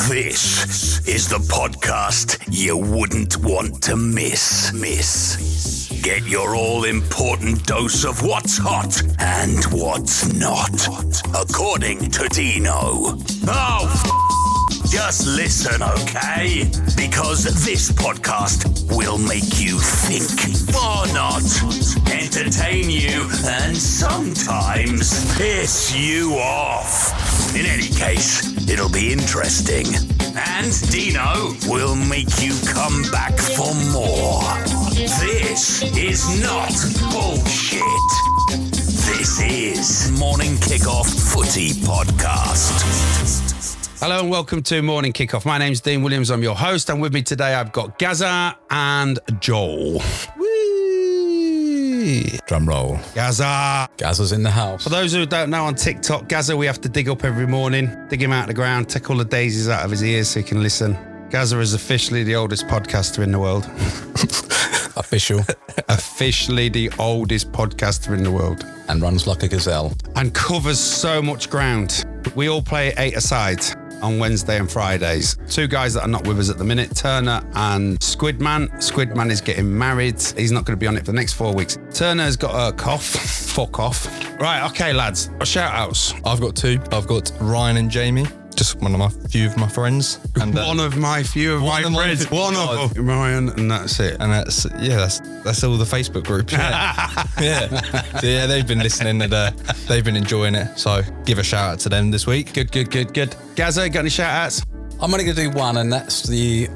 This is the podcast you wouldn't want to miss. Get your all-important dose of what's hot and what's not, according to Dino. Just listen, okay? Because this podcast will make you think or not, entertain you, and sometimes piss you off. In any case, it'll be interesting. And Dino will make you come back for more. This is not bullshit. This is Morning Kickoff Footy Podcast. Hello and welcome to Morning Kickoff. My name's Dean Williams. I'm your host, and with me today I've got Gaza and Joel. Whee! Drum roll. Gaza. Gaza's in the house. For those who don't know, on TikTok, Gaza we have to dig up every morning, dig him out of the ground, take all the daisies out of his ears so he can listen. Gaza is officially the oldest podcaster in the world. Officially the oldest podcaster in the world. And runs like a gazelle. And covers so much ground. We all play 8-a-side on Wednesday and Fridays. Two guys that are not with us at the minute, Turner and Squidman. Squidman is getting married. He's not going to be on it for the next 4 weeks. Turner's got a cough. Fuck off. Right, okay, lads. Shout outs. I've got two. I've got Ryan and Jamie. Just one of my few of my friends. And one of my few of my friends. One of them. Ryan, and that's it. And that's all the Facebook groups. Yeah. So yeah, they've been listening and they've been enjoying it. So give a shout out to them this week. Good. Gaza, got any shout outs? I'm only going to do one, and that's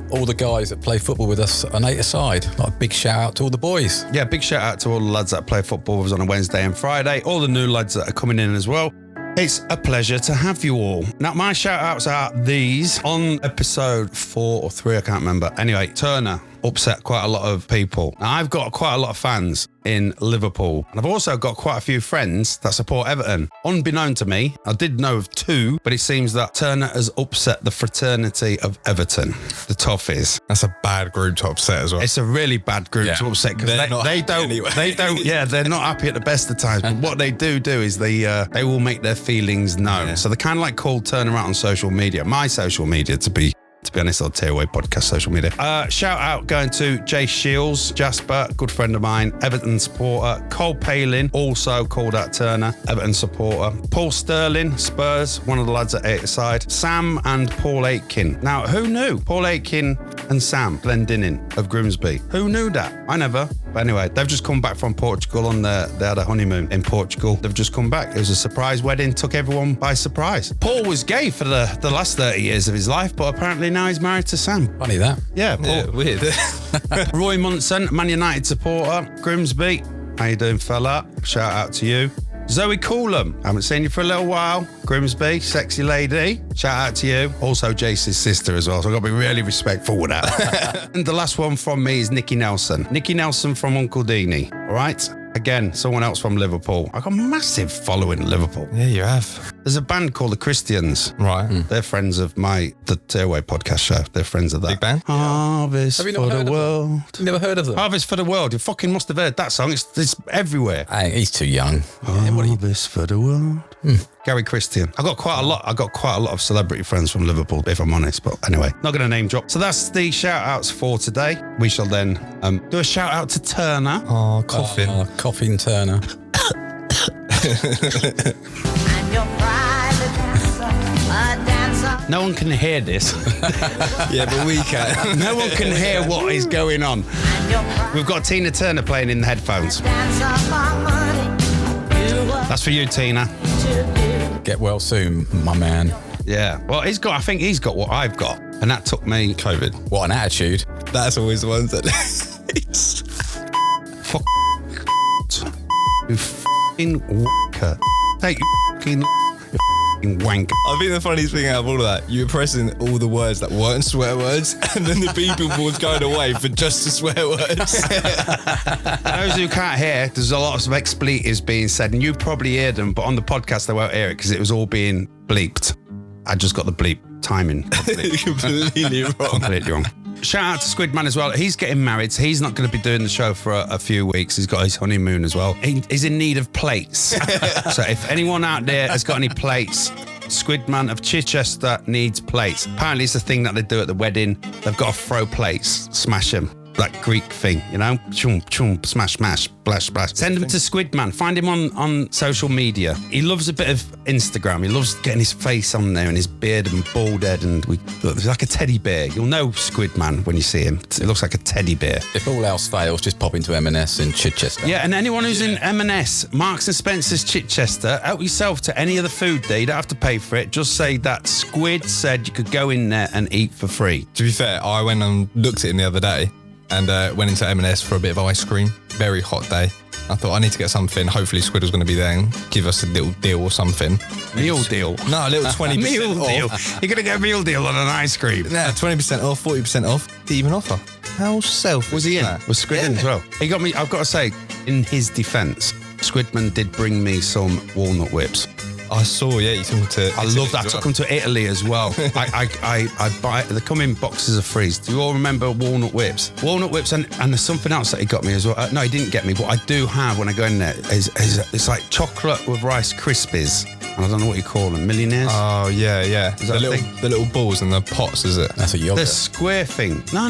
all the guys that play football with us on 8-a-side. Like a big shout out to all the boys. Yeah, big shout out to all the lads that play football with us on a Wednesday and Friday. All the new lads that are coming in as well. It's a pleasure to have you all. Now, my shout-outs are these. On episode 4 or 3, I can't remember. Anyway, Turner upset quite a lot of people. Now, I've got quite a lot of fans in Liverpool, and I've also got quite a few friends that support Everton. Unbeknown to me, I did know of 2, but it seems that Turner has upset the fraternity of Everton, the Toffees. That's a bad group to upset as well. It's a really bad group to upset because they don't. Yeah, they're not happy at the best of times. But what they do is they will make their feelings known. Yeah. So they kind of like call Turner out on social media. My social media, to be honest, I'll tear away podcast social media. Shout out going to Jay Shields, Jasper, good friend of mine, Everton supporter. Cole Palin, also called out Turner, Everton supporter. Paul Sterling, Spurs, one of the lads at 8-a-side. Sam and Paul Aitken. Now, who knew? Paul Aitken and Sam Glendinning of Grimsby. Who knew that? I never. But anyway, they've just come back from Portugal they had a honeymoon in Portugal. They've just come back. It was a surprise wedding, took everyone by surprise. Paul was gay for the last 30 years of his life, but apparently now he's married to Sam. Funny that. Yeah, Paul. Yeah, weird. Roy Munson, Man United supporter, Grimsby. How you doing, fella? Shout out to you. Zoe Coolham, haven't seen you for a little while. Grimsby, sexy lady. Shout out to you. Also Jace's sister as well, so I've got to be really respectful with that. And the last one from me is Nicky Nelson. Nicky Nelson from Uncle Deanie, all right? Again, someone else from Liverpool. I've got a massive following in Liverpool. Yeah, you have. There's a band called the Christians. Right. They're friends of the Tearaway podcast show. They're friends of that. Big band? Harvest for the world. You've never heard of them? Harvest for the world. You fucking must have heard that song. It's everywhere. He's too young. Harvest for the world. Gary Christian. I got quite a lot of celebrity friends from Liverpool, if I'm honest. But anyway, not going to name drop. So that's the shout outs for today. We shall then do a shout out to Turner. Oh, coughing. Coughing Turner. No one can hear this. Yeah, but we can. No one can hear what is going on. We've got Tina Turner playing in the headphones. That's for you, Tina. Get well soon, my man. Yeah. Well, I think he's got what I've got. And that took me COVID. What an attitude. That's always the ones that... Fuck. You fucking wanker. Take you fucking wanker. I think the funniest thing out of all of that, you were pressing all the words that weren't swear words, and then the beeping was going away for just the swear words. Those who can't hear, there's a lot of expletives being said, and you probably heard them, but on the podcast they won't hear it because it was all being bleeped. I just got the bleep timing. Completely wrong. Completely wrong. Shout out to Squidman as well. He's getting married, so he's not going to be doing the show for a few weeks. He's got his honeymoon as well. He's in need of plates. So if anyone out there has got any plates, Squidman of Chichester needs plates. Apparently it's a thing that they do at the wedding. They've got to throw plates, smash them. Like Greek thing, you know? Chum, chum, smash, smash, splash, splash. Send him to Squidman. Find him on social media. He loves a bit of Instagram. He loves getting his face on there and his beard and bald head. And he's like a teddy bear. You'll know Squidman when you see him. It looks like a teddy bear. If all else fails, just pop into M&S in Chichester. Yeah, and anyone who's in M&S, Marks and Spencer's Chichester, help yourself to any of the food there. You don't have to pay for it. Just say that Squid said you could go in there and eat for free. To be fair, I went and looked at it the other day and went into M&S for a bit of ice cream. Very hot day. I thought I need to get something. Hopefully Squid was going to be there and give us a little deal or something. Meal deal? No, a little 20% meal off. Deal. You're going to get a meal deal on an ice cream? Yeah, 20% off, 40% off. Didn't even offer. How selfish was he in? That? Was Squid in as well? He got me, I've got to say, in his defence, Squidman did bring me some walnut whips. I saw, yeah, you took them to... I love that. I took them to Italy as well. I buy. They come in boxes of freeze. Do you all remember walnut whips? Walnut whips, and there's something else that he got me as well. No, he didn't get me, but I do have when I go in there. It's like chocolate with Rice Krispies. And I don't know what you call them. Millionaires? Oh, yeah. The little balls and the pots, is it? That's a yogurt. The square thing. No.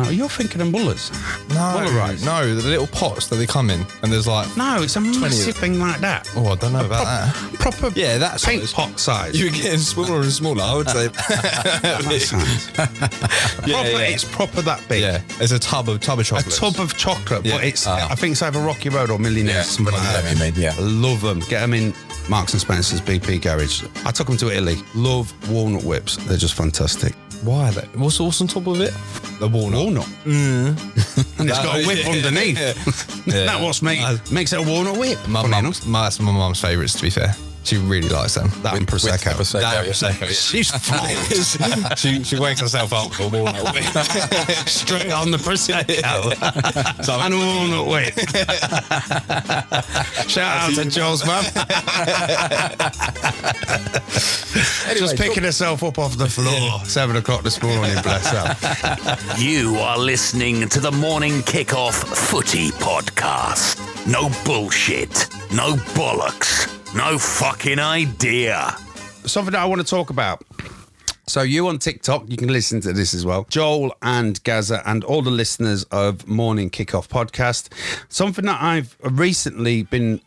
You're thinking of mullers. Muller rice. No, the little pots that they come in. And there's like... No, it's a massive thing like that. Oh, I don't know about that. Proper that's paint pot size. You were getting smaller and smaller, I would say. It's proper that big. Yeah, it's a tub of chocolate. A tub of chocolate, but it's I think it's either Rocky Road or Millionaires, something like that. I love them. Get them in Marks and Spencer's BP garage. I took them to Italy. Love walnut whips. They're just fantastic. Why? What's on top of it? The walnut. And it's got a whip underneath. That's what makes it a walnut whip. That's my mum's favourites, to be fair. She really likes them. That and Prosecco. Prosecco. She's fine. She wakes herself up for a walnut whip. Straight on the Prosecco. And a walnut whip. Shout out to Joel's mum. Just picking herself up off the floor. 7 o'clock this morning, bless her. You are listening to the Morning Kick-Off Footy Podcast. No bullshit. No bollocks. No fucking idea. Something that I want to talk about. So you on TikTok, you can listen to this as well. Joel and Gaza and all the listeners of Morning Kickoff Podcast. Something that I've recently been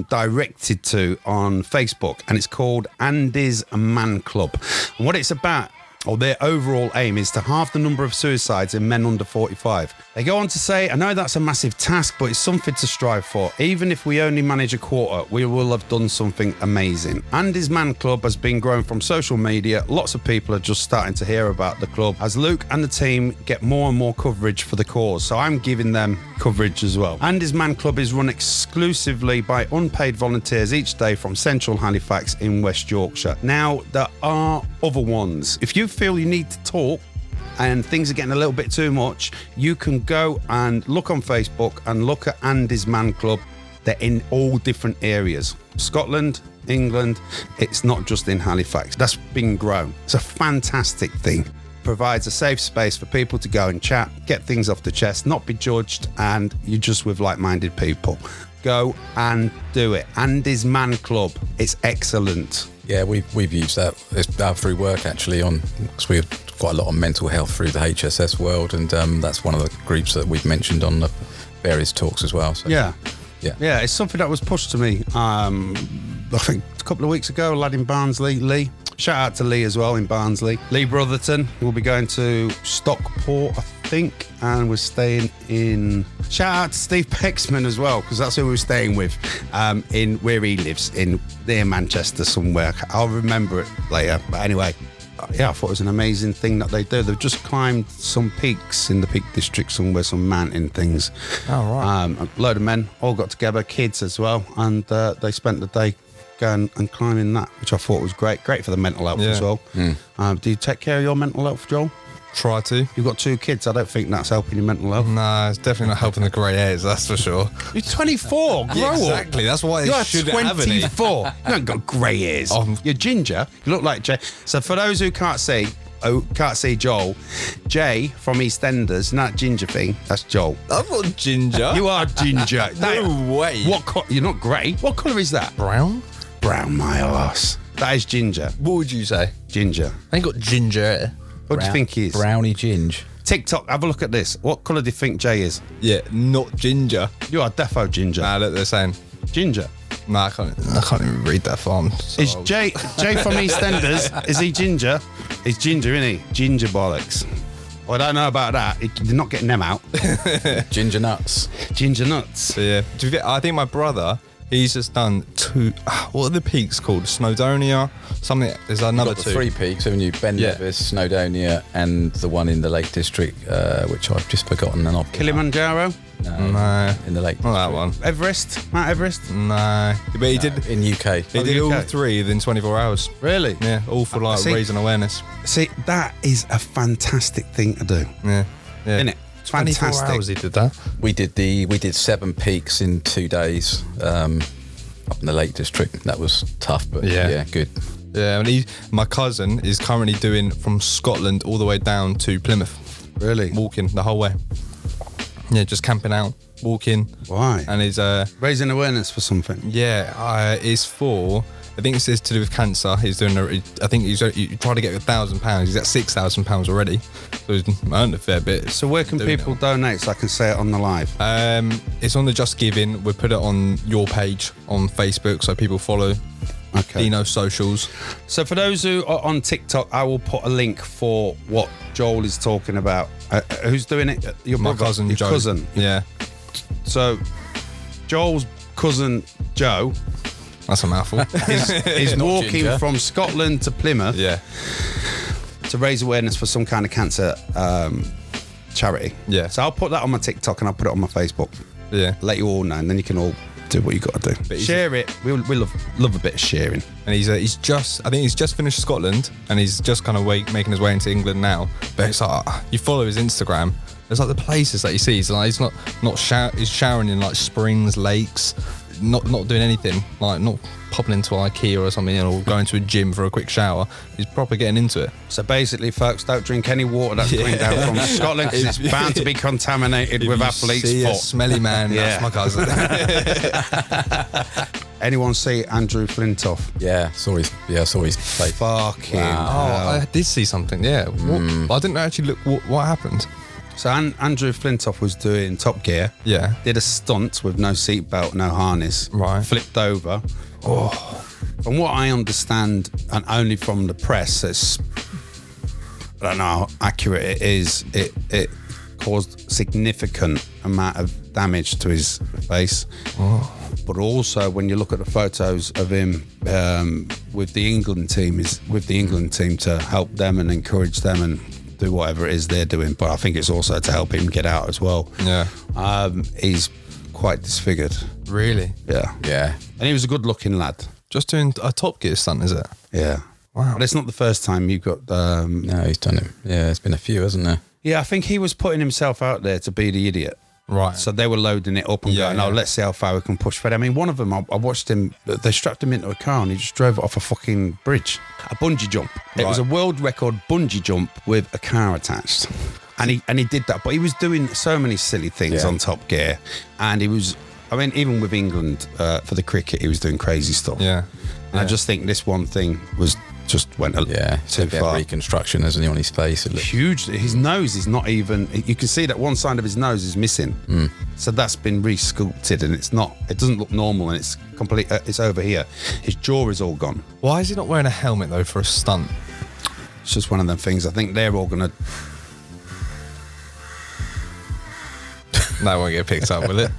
directed to on Facebook, and it's called Andy's Man Club. And what it's about, or their overall aim, is to halve the number of suicides in men under 45. They go on to say, I know that's a massive task, but it's something to strive for. Even if we only manage a quarter, we will have done something amazing. Andy's Man Club has been growing from social media. Lots of people are just starting to hear about the club as Luke and the team get more and more coverage for the cause. So I'm giving them coverage as well. Andy's Man Club is run exclusively by unpaid volunteers each day from central Halifax in West Yorkshire. Now, there are other ones. If you feel you need to talk and things are getting a little bit too much, you can go and look on Facebook and look at Andy's Man Club. They're in all different areas. Scotland, England, it's not just in Halifax. That's been grown. It's a fantastic thing. Provides a safe space for people to go and chat, get things off the chest, not be judged, and you're just with like-minded people. Go and do it. Andy's Man Club. It's excellent. Yeah, we've used that through work actually, because we have quite a lot on mental health through the HSS world, and that's one of the groups that we've mentioned on the various talks as well. So, yeah, it's something that was pushed to me. I think a couple of weeks ago, a lad in Barnsley, Lee. Shout out to Lee as well in Barnsley. Lee Brotherton will be going to Stockport, I think, and we're staying in... Shout out to Steve Pexman as well, because that's who we're staying with, in where he lives, in near Manchester somewhere. I'll remember it later. But anyway, I thought it was an amazing thing that they do. They've just climbed some peaks in the Peak District somewhere, some mountain things. Oh, right. A load of men all got together, kids as well, and they spent the day going and climbing that, which I thought was great for the mental health as well. Do you take care of your mental health, Joel? Try to. You've got 2 kids. I don't think that's helping your mental health. No, it's definitely not helping the grey hairs, that's for sure. You're 24. Grow up. Exactly. That's why you shouldn't have any. You're 24. You haven't got grey hairs. You're ginger. You look like Jay. So for those who can't see Joel, Jay from EastEnders, and that ginger thing, that's Joel. I'm not ginger. You are ginger. No way. You're not grey. What colour is that? Brown, my arse. That is ginger. What would you say? Ginger. I ain't got ginger. What do you think he is? Brownie ginge. TikTok, have a look at this. What colour do you think Jay is? Yeah, not ginger. You are defo ginger. Nah, look, they're saying. Ginger. Nah, I can't even read that far. Is Jay from EastEnders, is he ginger? He's ginger, isn't he? Ginger bollocks. Well, I don't know about that. You're not getting them out. Ginger nuts. Ginger nuts. So, yeah. I think my brother, he's just done 2. What are the peaks called? Snowdonia? Something. There's another 2. 3 peaks, haven't you? Ben Nevis, Snowdonia, and the one in the Lake District, which I've just forgotten. And Kilimanjaro? No. In the Lake District. Not that one. Mount Everest? No. But he did. In UK. He did all 3 within 24 hours. Really? Yeah, all for like raising awareness. See, that is a fantastic thing to do. Yeah. Isn't it? It's fantastic. 24 hours he did that. We did 7 peaks in 2 days up in the Lake District. That was tough, but yeah good. Yeah, and my cousin is currently doing from Scotland all the way down to Plymouth. Really? Walking the whole way. Yeah, just camping out, walking. Why? And he's raising awareness for something. Yeah, it's for. I think it's to do with cancer. He's doing. I think he's trying to get £1,000. He's at £6,000 already, so he's earned a fair bit. So where can people donate so I can say it on the live? It's on the Just Giving. We put it on your page on Facebook, so people follow. Okay. Dino socials. So for those who are on TikTok, I will put a link for what Joel is talking about. Who's doing it? Your My brother? cousin, Your Joe. cousin. Yeah. So Joel's cousin Joe. That's a mouthful. He's walking ginger. from Scotland to Plymouth. Yeah. To raise awareness for some kind of cancer charity. Yeah. So I'll put that on my TikTok and I'll put it on my Facebook. Yeah. Let you all know, and then you can all do what you got to do. Share it. We love a bit of sharing. And he's just finished Scotland, and he's just kind of making his way into England now. But it's like you follow his Instagram. There's like the places that he sees. Like he's showering in like springs, lakes, not doing anything. Like not popping into IKEA or something, or going to a gym for a quick shower. He's proper getting into it. So basically, folks, don't drink any water that's coming down from Scotland, because it's bound to be contaminated with athlete's see foot. A smelly man. That's my cousin. Anyone see Andrew Flintoff? Yeah, saw his face. Fucking Oh, I did see something. Yeah. What? I didn't actually look. What happened? So Andrew Flintoff was doing Top Gear. Yeah. Did a stunt with no seatbelt, no harness. Right. Flipped over. Oh. From what I understand, and only from the press, I don't know how accurate it is. It caused significant amount of damage to his face. Oh. But also, when you look at the photos of him with the England team, is with the England team to help them and encourage them and do whatever it is they're doing. But I think it's also to help him get out as well. Yeah. He's quite disfigured. Really? Yeah. Yeah. And he was a good-looking lad. Just doing a Top Gear stunt, is it? Yeah. Wow. But it's not the first time you've got... No, he's done it. Yeah, there's been a few, hasn't there? Yeah, I think he was putting himself out there to be the idiot. Right. So they were loading it up and going, oh, let's see how far we can push for it. I mean, one of them, I watched him, they strapped him into a car and he just drove it off a fucking bridge. A bungee jump. It was a world record bungee jump with a car attached. And he did that. But he was doing so many silly things on Top Gear. And he was, I mean, even with England for the cricket, he was doing crazy stuff. Yeah. And I just think this one thing went too far. Reconstruction, isn't he, on his face? It looks huge. His nose is not even. You can see that one side of his nose is missing. So that's been re-sculpted, and it doesn't look normal, and it's complete. It's over here. His jaw is all gone. Why is he not wearing a helmet though for a stunt? It's just one of them things. I think they're all gonna. That won't get picked up, will it?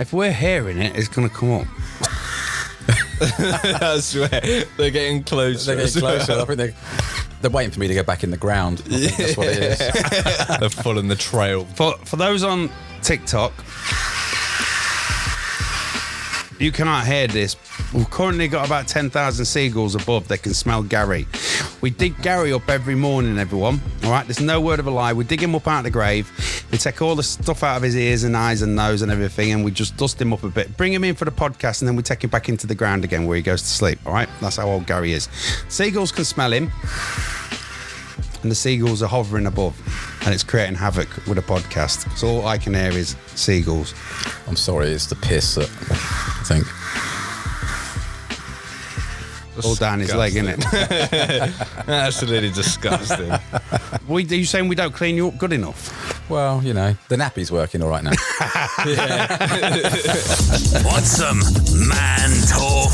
If we're hearing it, it's gonna come up. I swear, they're getting closer. They're getting closer. I think they're waiting for me to go back in the ground. I think that's what it is. They're following the trail. For those on TikTok, you cannot hear this. We've currently got about 10,000 seagulls above. They can smell Gary. We dig Gary up every morning, everyone. All right, there's no word of a lie. We dig him up out of the grave. We take all the stuff out of his ears and eyes and nose and everything, and we just dust him up a bit, bring him in for the podcast, and then we take him back into the ground again where he goes to sleep. All right, that's how old Gary is. Seagulls can smell him, and the seagulls are hovering above, and it's creating havoc with a podcast. So all I can hear is seagulls. I'm sorry, it's the piss that I think. all down his leg, innit? Absolutely disgusting. Are you saying we don't clean you up good enough? Well, you know, the nappy's working all right now. Want some man talk?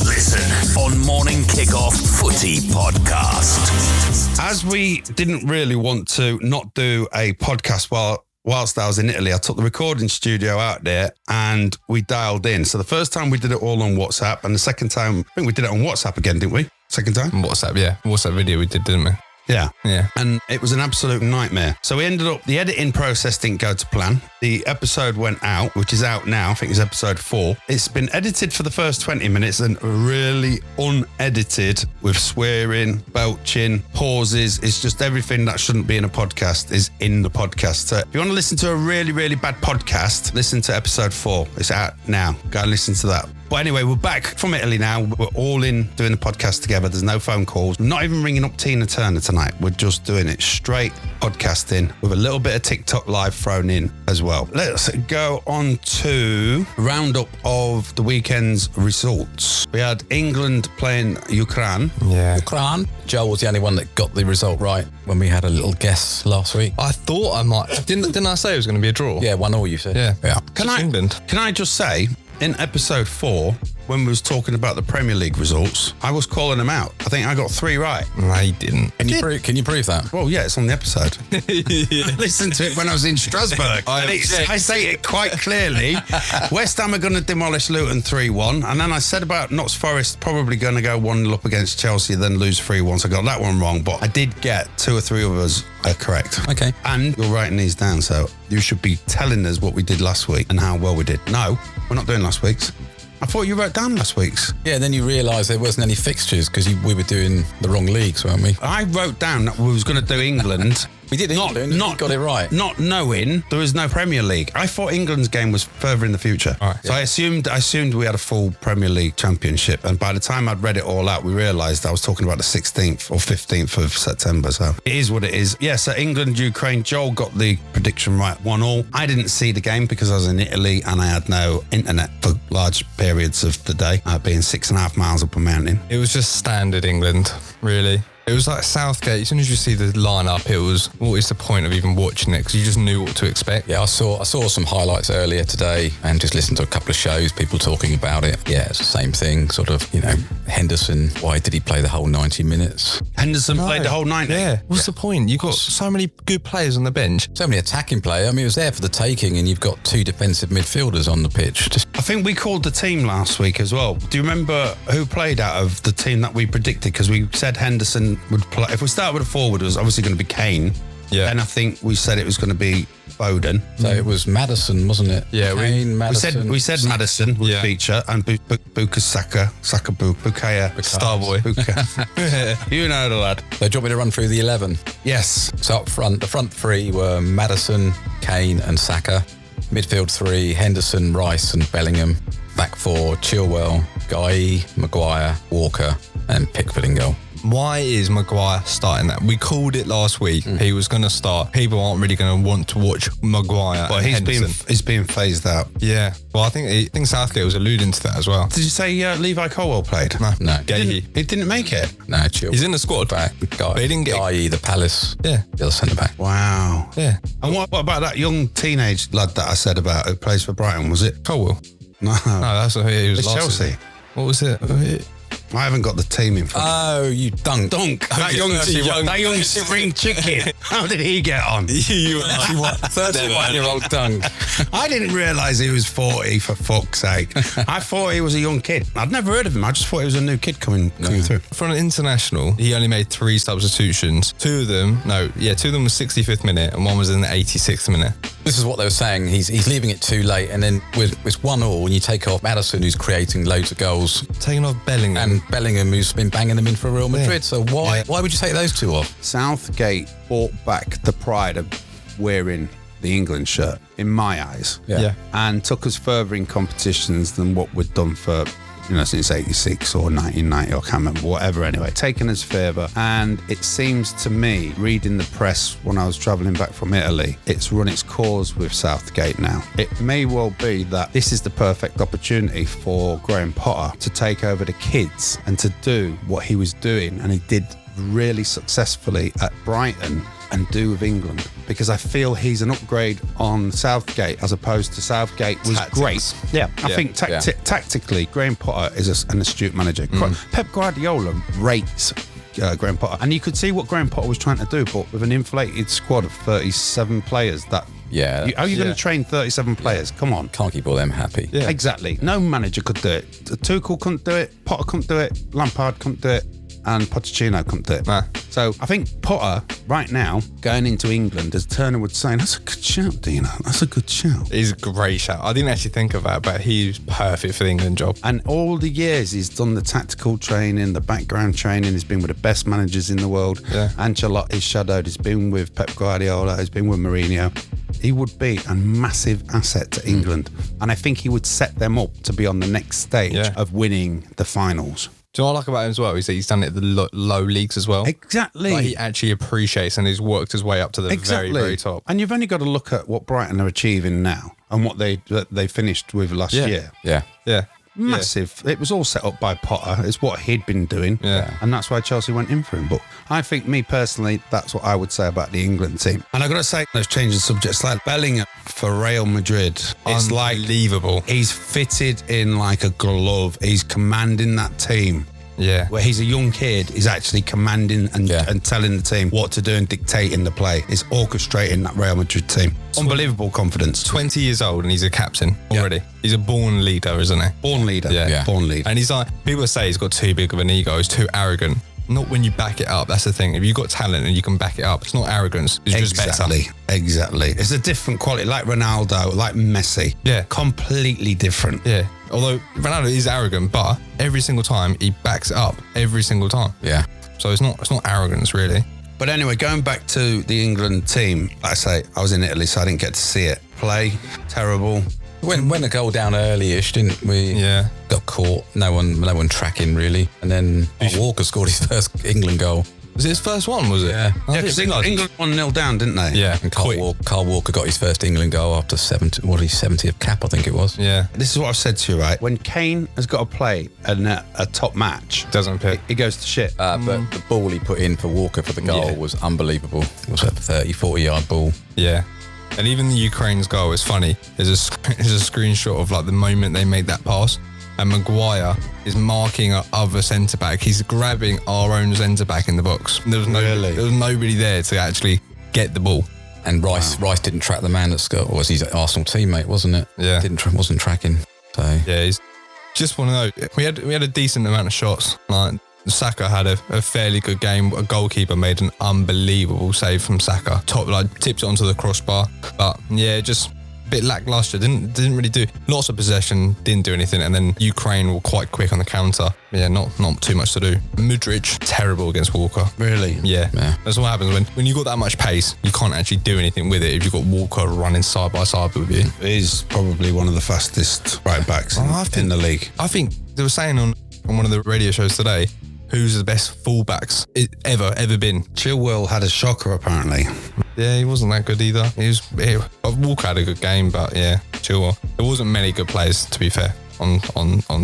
Listen on Morning Kick-Off Footy Podcast. As we didn't really want to not do a podcast whilst I was in Italy, I took the recording studio out there and we dialed in. So the first time we did it all on WhatsApp, and the second time, I think we did it on WhatsApp again, didn't we? Second time? WhatsApp, yeah. WhatsApp video we did, didn't we? Yeah. Yeah. And it was an absolute nightmare. So we ended up, the editing process didn't go to plan. The episode went out, which is out now. I think it's episode 4. It's been edited for the first 20 minutes and really unedited with swearing, belching, pauses. It's just everything that shouldn't be in a podcast is in the podcast. So if you want to listen to a really, really bad podcast, listen to episode 4. It's out now. Go and listen to that. But anyway, we're back from Italy now. We're all in doing the podcast together. There's no phone calls. I'm not even ringing up Tina Turner tonight. We're just doing it straight podcasting with a little bit of TikTok live thrown in as well. Let's go on to roundup of the weekend's results. We had England playing Ukraine. Yeah. Ukraine. Joel was the only one that got the result right when we had a little guess last week. I thought I might. Didn't I say it was going to be a draw? Yeah, 1-1 you said. Yeah. Can I just say, in episode 4, when we was talking about the Premier League results, I was calling them out. I think I got 3 right. No, you didn't. Can you prove that? Well, yeah, it's on the episode. I listened to it when I was in Strasbourg. I say it quite clearly. West Ham are going to demolish Luton 3-1. And then I said about Notts Forest probably going to go 1-0 up against Chelsea, then lose 3-1. So I got that one wrong. But I did get 2 or 3 of us correct. Okay. And you're writing these down. So you should be telling us what we did last week and how well we did. No, we're not doing last week's. I thought you wrote down last week's. Yeah, then you realised there wasn't any fixtures because we were doing the wrong leagues, weren't we? I wrote down that we was going to do England. We did England. Not got it right. Not knowing there was no Premier League. I thought England's game was further in the future. Right, so yeah. I assumed we had a full Premier League championship. And by the time I'd read it all out, we realised I was talking about the 16th or 15th of September. So it is what it is. Yeah, so England, Ukraine, Joel got the prediction right, 1-1. I didn't see the game because I was in Italy and I had no internet for large periods of the day, being 6.5 miles up a mountain. It was just standard England, really. It was like Southgate. As soon as you see the lineup, it was, what is the point of even watching it? Because you just knew what to expect. Yeah, I saw some highlights earlier today and just listened to a couple of shows, people talking about it. Yeah, it's the same thing. Sort of, Henderson, why did he play the whole 90 minutes? Henderson played the whole 90? Yeah. What's the point? You've got so many good players on the bench. So many attacking players. I mean, it was there for the taking and you've got 2 defensive midfielders on the pitch. I think we called the team last week as well. Do you remember who played out of the team that we predicted? Because we said Henderson would play. If we start with a forward, it was obviously going to be Kane. Yeah. And I think we said it was going to be Foden. So it was Maddison, wasn't it? Yeah, Kane, Madison. We said Maddison would feature and Bukayo Saka, Starboy. You know the lad. So do you want me to run through the 11? Yes. So up front, the front 3 were Maddison, Kane and Saka. Midfield 3, Henderson, Rice and Bellingham. Back 4, Chilwell, Guy, Maguire, Walker and Pickford in goal. Why is Maguire starting that? We called it last week. He was going to start. People aren't really going to want to watch Maguire. But he's being phased out. Yeah. Well, I think Southgate was alluding to that as well. Did you say Levi Colwell played? No. He didn't make it? No, Chilwell. He's in the squad. Back. Guy, but he didn't get Guy, the Palace. Yeah. The other centre back. Wow. Yeah. And what about that young teenage lad that I said about who plays for Brighton? Was it Colwell? No. No, that's what he was. It's last Chelsea. season. What was it? I haven't got the team in front. Oh, you dunk. That young spring chicken. How did he get on? 31-year-old dunk. I didn't realise he was 40, for fuck's sake. I thought he was a young kid. I'd never heard of him. I just thought he was a new kid coming through. For an international, he only made 3 substitutions. 2 of them was 65th minute and one was in the 86th minute. This is what they were saying. He's leaving it too late, and then with 1-1, when you take off Maddison, who's creating loads of goals, taking off Bellingham, and Bellingham, who's been banging them in for Real Madrid. Yeah. So why would you take those 2 off? Southgate brought back the pride of wearing the England shirt, in my eyes. Yeah. And took us further in competitions than what we'd done for since 86 or 1990, I can't remember, whatever anyway, taken as favour. And it seems to me, reading the press when I was travelling back from Italy, it's run its course with Southgate now. It may well be that this is the perfect opportunity for Graham Potter to take over the kids and to do what he was doing, and he did really successfully at Brighton, and do with England, because I feel he's an upgrade on Southgate as opposed to Southgate was great. Yeah, I think tactically, Graham Potter is an astute manager. Pep Guardiola rates Graham Potter, and you could see what Graham Potter was trying to do, but with an inflated squad of 37 players, how are you going to train 37 players? Come on. Can't keep all them happy. Yeah. Exactly. No manager could do it. Tuchel couldn't do it, Potter couldn't do it, Lampard couldn't do it, and Pochettino couldn't do it. Nah. So I think Potter, right now, going into England, as Turner would say, that's a good shout, Dino. That's a good shout. He's a great shout. I didn't actually think of that, but he's perfect for the England job. And all the years he's done the tactical training, the background training, he's been with the best managers in the world. Yeah. Ancelotti's shadowed, he's been with Pep Guardiola, he's been with Mourinho. He would be a massive asset to England. And I think he would set them up to be on the next stage of winning the finals. Do you know what I like about him as well? Is that he's done it at the low leagues as well. Exactly. Like he actually appreciates, and he's worked his way up to the very, very top. And you've only got to look at what Brighton are achieving now and what they finished with last year. Yeah. Massive. It was all set up by Potter. It's what he'd been doing. Yeah. And that's why Chelsea went in for him. But I think, me personally, that's what I would say about the England team. And I've got to say, let's change the subject slightly. Bellingham for Real Madrid. It's unbelievable. He's fitted in like a glove. He's commanding that team. Yeah. Where he's a young kid, he's actually commanding and telling the team what to do and dictating the play. He's orchestrating that Real Madrid team. Unbelievable confidence. 20 years old and he's a captain already. Yeah. He's a born leader, isn't he? Born leader. Yeah. Born leader. And he's like, people say he's got too big of an ego, he's too arrogant. Not when you back it up. That's the thing. If you've got talent and you can back it up, it's not arrogance. It's just better. Exactly. It's a different quality, like Ronaldo, like Messi. Yeah. Completely different. Yeah. Although Ronaldo is arrogant, but every single time he backs it up. Every single time. Yeah. So it's not arrogance, really. But anyway, going back to the England team, like I say, I was in Italy, so I didn't get to see it. Play, terrible. Went a goal down early-ish, didn't we? Yeah. Got caught. No one tracking really. And then Walker scored his first England goal. Was it his first one, was it? Yeah. Because England 1-0 down, didn't they? Yeah. And Carl Walker got his first England goal after 70th cap, I think it was. Yeah. This is what I've said to you, right? When Kane has got to play a top match, doesn't pick. He goes to shit. But the ball he put in for Walker for the goal was unbelievable. It was a 30, 40-yard ball. Yeah. And even the Ukraine's goal is funny. There's a screenshot of like the moment they made that pass, and Maguire is marking our other centre back. He's grabbing our own centre back in the box. There was nobody there to actually get the ball. And Rice didn't track the man that scored. Or was his Arsenal teammate, wasn't it? Yeah, wasn't tracking. So yeah, he's just one of those. We had a decent amount of shots. Like Saka had a fairly good game. A goalkeeper made an unbelievable save from Saka. Tipped it onto the crossbar. But yeah, just a bit lackluster. Didn't really do lots of possession. Didn't do anything. And then Ukraine were quite quick on the counter. Yeah, not too much to do. Mudryk, terrible against Walker. Really? Yeah. That's what happens when you got that much pace. You can't actually do anything with it if you've got Walker running side by side with you. He's probably one of the fastest right backs in the league. I think they were saying on one of the radio shows today, who's the best fullbacks ever been. Chilwell had a shocker, apparently. Yeah, he wasn't that good either. Walker had a good game, but yeah, Chilwell. There wasn't many good players, to be fair, on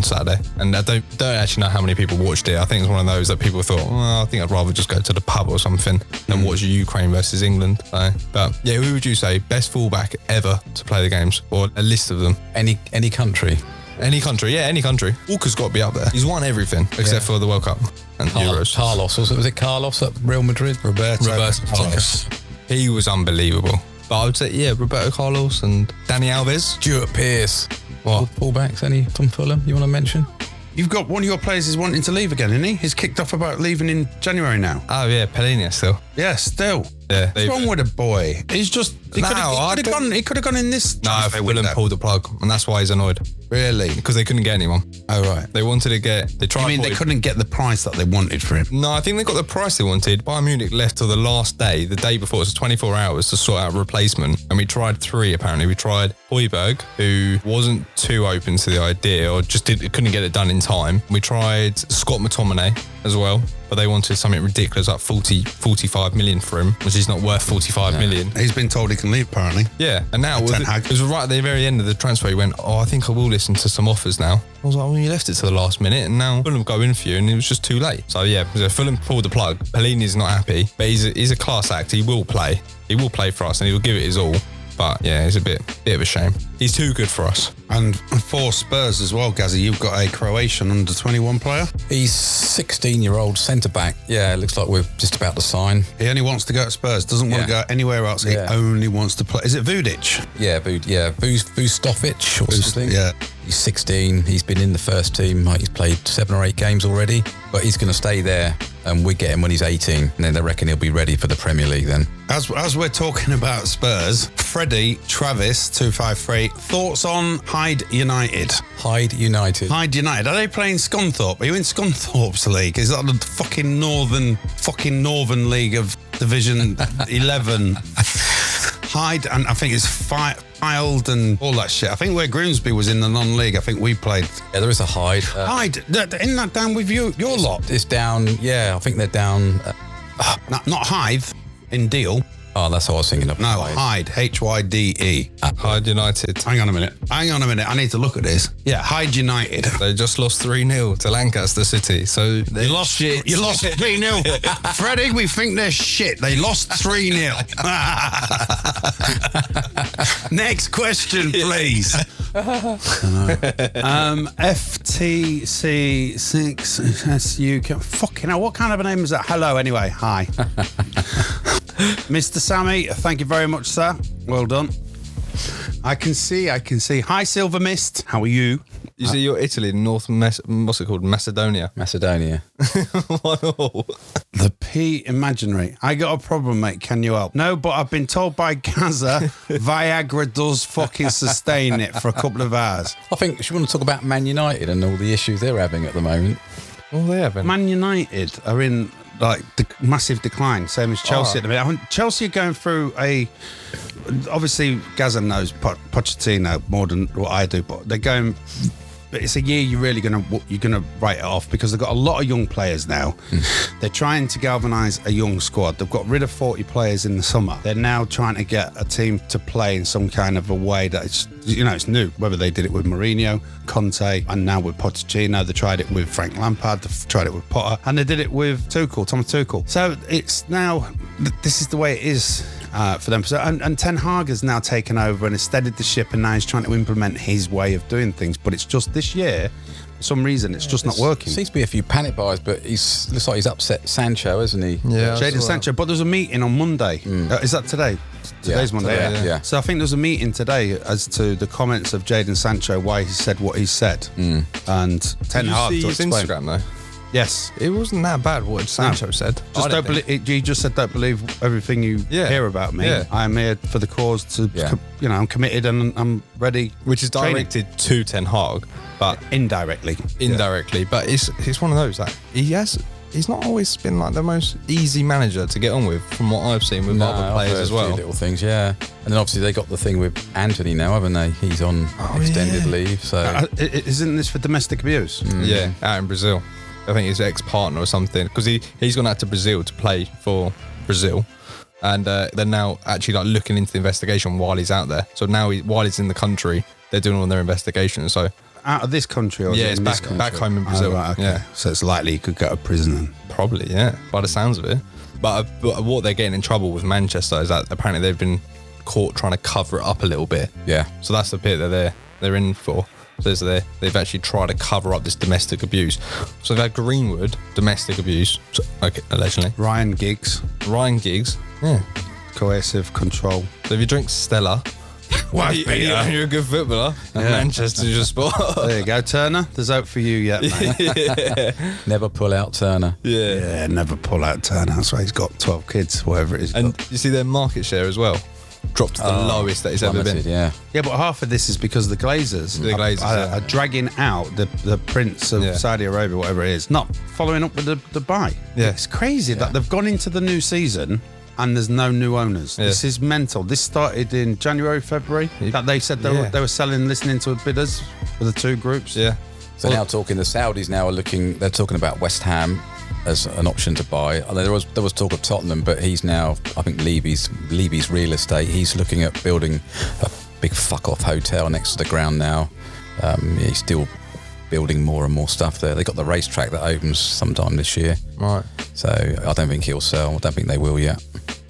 Saturday. And I don't actually know how many people watched it. I think it's one of those that people thought, I think I'd rather just go to the pub or something than watch Ukraine versus England. So, but yeah, who would you say best fullback ever to play the games, or a list of them? Any country. Any country, yeah, any country. Walker's got to be up there. He's won everything except for the World Cup and Euros. Carlos, was it Carlos at Real Madrid? Roberto Carlos. He was unbelievable. But I would say, yeah, Roberto Carlos and Danny Alves. Stuart Pearce. What? Fullbacks, any from Fulham you want to mention? You've got one of your players is wanting to leave again, isn't he? He's kicked off about leaving in January now. Oh, yeah, Pellegrini still. Yeah, still. Yeah. What's wrong with a boy? He's just... He could have gone in this... No, Fulham pulled the plug, and that's why he's annoyed. Really? Because they couldn't get anyone. Oh, right. They wanted to get... They couldn't get the price that they wanted for him? No, I think they got the price they wanted. Bayern Munich left till the last day, the day before. It was 24 hours to sort out a replacement. And we tried 3, apparently. We tried Højbjerg, who wasn't too open to the idea or just couldn't get it done in time. We tried Scott McTominay as well, but they wanted something ridiculous, like 45 million for him, which is not worth 45 million. He's been told he can leave, apparently. Yeah, and now it was right at the very end of the transfer. He went, I think I will listen to some offers now. I was like, well, you left it to the last minute, and now Fulham go in for you, and it was just too late. So yeah, Fulham pulled the plug. Pellegrini's not happy, but he's a class act. He will play. He will play for us, and he will give it his all. But yeah, it's a bit of a shame. He's too good for us. And for Spurs as well, Gazzy, you've got a Croatian under-21 player. He's 16-year-old centre-back. Yeah, it looks like we're just about to sign. He only wants to go at Spurs, doesn't want to go anywhere else. He only wants to play. Is it Vudic? Yeah, Vustovic or something. Yeah. He's 16. He's been in the first team. He's played 7 or 8 games already. But he's going to stay there, and we get him when he's 18. And then they reckon he'll be ready for the Premier League then. As we're talking about Spurs, Freddie Travis 253, thoughts on Hyde United? Hyde United. Are they playing Scunthorpe? Are you in Scunthorpe's league? Is that the fucking northern league of Division 11? Hyde, and I think it's Filed and all that shit. I think where Grimsby was in the non-league, I think we played. Yeah, there is a Hyde. Hyde, isn't that down with your lot? It's down, yeah, I think they're down. Not Hythe, in Deal. Oh, that's what I was thinking of. No, Hyde, Hyde. Hyde United. Hang on a minute. I need to look at this. Yeah, Hyde United. They just lost 3-0 to Lancaster City. So you lost 3-0. Freddie, we think they're shit. They lost 3-0. Next question, please. FTC6SU. Fucking hell, what kind of a name is that? Hello, anyway. Hi. Mr. Sammy, thank you very much, sir. Well done. I can see. Hi, Silver Mist. How are you? You see, you're Italy, what's it called? Macedonia. Macedonia. The P imaginary. I got a problem, mate. Can you help? No, but I've been told by Gaza Viagra does fucking sustain it for a couple of hours. I think, should we want to talk about Man United and all the issues they're having at the moment? Well, they haven't. Man United are in massive decline, same as Chelsea at the minute. Chelsea are going through obviously Gaza knows Pochettino more than what I do, but they're going. But it's a year you're gonna write it off because they've got a lot of young players now. They're trying to galvanise a young squad. They've got rid of 40 players in the summer. They're now trying to get a team to play in some kind of a way that it's new. Whether they did it with Mourinho, Conte, and now with Pochettino. They tried it with Frank Lampard. They've tried it with Potter, and they did it with Thomas Tuchel. So it's now this is the way it is. For them. And Ten Hag has now taken over and has steadied the ship, and now he's trying to implement his way of doing things. But it's just this year, for some reason, it's just not working. Seems to be a few panic buys, but looks like he's upset Sancho, hasn't he? Yeah, Jadon Sancho. But there's a meeting on Monday. Is that today? Today's Monday. Yeah. So I think there's a meeting today as to the comments of Jadon Sancho, why he said what he said. And Ten Hag to explain. Instagram though. Yes, it wasn't that bad what Sancho said. You just said don't believe everything you hear about me. Yeah. I'm here for the cause. I'm committed and I'm ready. Which is directed to Ten Hag, but indirectly. But it's one of those that he's not always been like the most easy manager to get on with, from what I've seen with other players as well. Little things, yeah. And then obviously they got the thing with Anthony now, haven't they? He's on extended leave. So isn't this for domestic abuse? Yeah, out in Brazil. I think his ex-partner or something, because he's gone out to Brazil to play for Brazil, and they're now actually looking into the investigation while he's out there. So now while he's in the country, they're doing all their investigations. So out of this country, or it's back home in Brazil. Oh, right, okay. Yeah, so it's likely he could go to prison then. Probably, yeah, by the sounds of it. But what they're getting in trouble with Manchester is that apparently they've been caught trying to cover it up a little bit. Yeah. So that's the bit that they're in for. So they've actually tried to cover up this domestic abuse. So they've had Greenwood, domestic abuse, allegedly. Ryan Giggs. Yeah. Coercive control. So if you drink Stella, Wife beater. You're a good footballer. Yeah. Manchester's your sport. There you go, Turner. There's hope for you yet, mate. Never pull out Turner. Yeah, never pull out Turner. That's why he's got 12 kids, whatever it is. And you see their market share as well dropped to the lowest that it's ever been. Yeah, but half of this is because the Glazers, are dragging out the Prince of Saudi Arabia, whatever it is, not following up with the buy. Yeah. It's crazy that they've gone into the new season and there's no new owners. Yeah. This is mental. This started in January, February, that they said they were selling, listening to bidders for the two groups. Yeah. So now the Saudis now they're talking about West Ham as an option to buy. There was talk of Tottenham, but he's now, I think Levy's real estate. He's looking at building a big fuck off hotel next to the ground now. He's still building more and more stuff there. They got the racetrack that opens sometime this year. Right. So I don't think he'll sell. I don't think they will yet.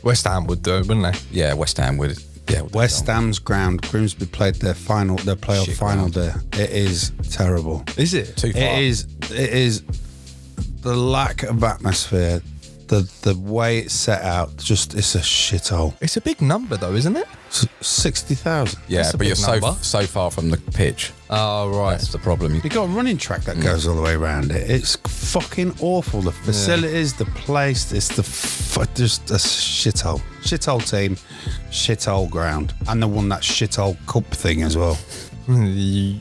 West Ham would do, wouldn't they? Yeah, West Ham would. Yeah, West Ham's ground. Grimsby played their playoff final there. It is terrible. Is it? Too far. It is. The lack of atmosphere, the way it's set out, just it's a shithole. It's a big number though, isn't it? 60,000. Yeah, but you're so far from the pitch. Oh, right. That's the problem. You've got a running track that goes all the way around it. It's fucking awful. The facilities, the place, it's just a shithole. Shithole team, shithole ground. And they won that shithole cup thing as well. The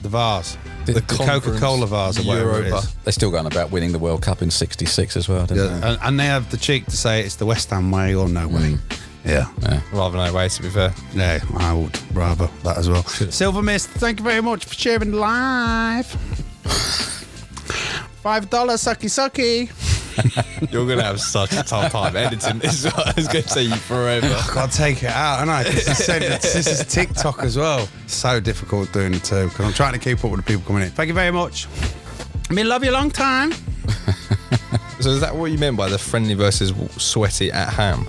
vase. The Coca-Cola vase or whatever it is. They're still going about winning the World Cup in '66 as well, don't they? And they have the cheek to say it's the West Ham way or no way. Yeah. Rather no way, to be fair. Yeah, I would rather that as well. Silver Mist, thank you very much for sharing live. $5 sucky. You're going to have such a tough time editing this. I was going to say you forever. I've got to take it out, haven't I? This is TikTok as well. So difficult doing it too, because I'm trying to keep up with the people coming in. Thank you very much. I love you a long time. So is that what you meant by the friendly versus sweaty at Ham?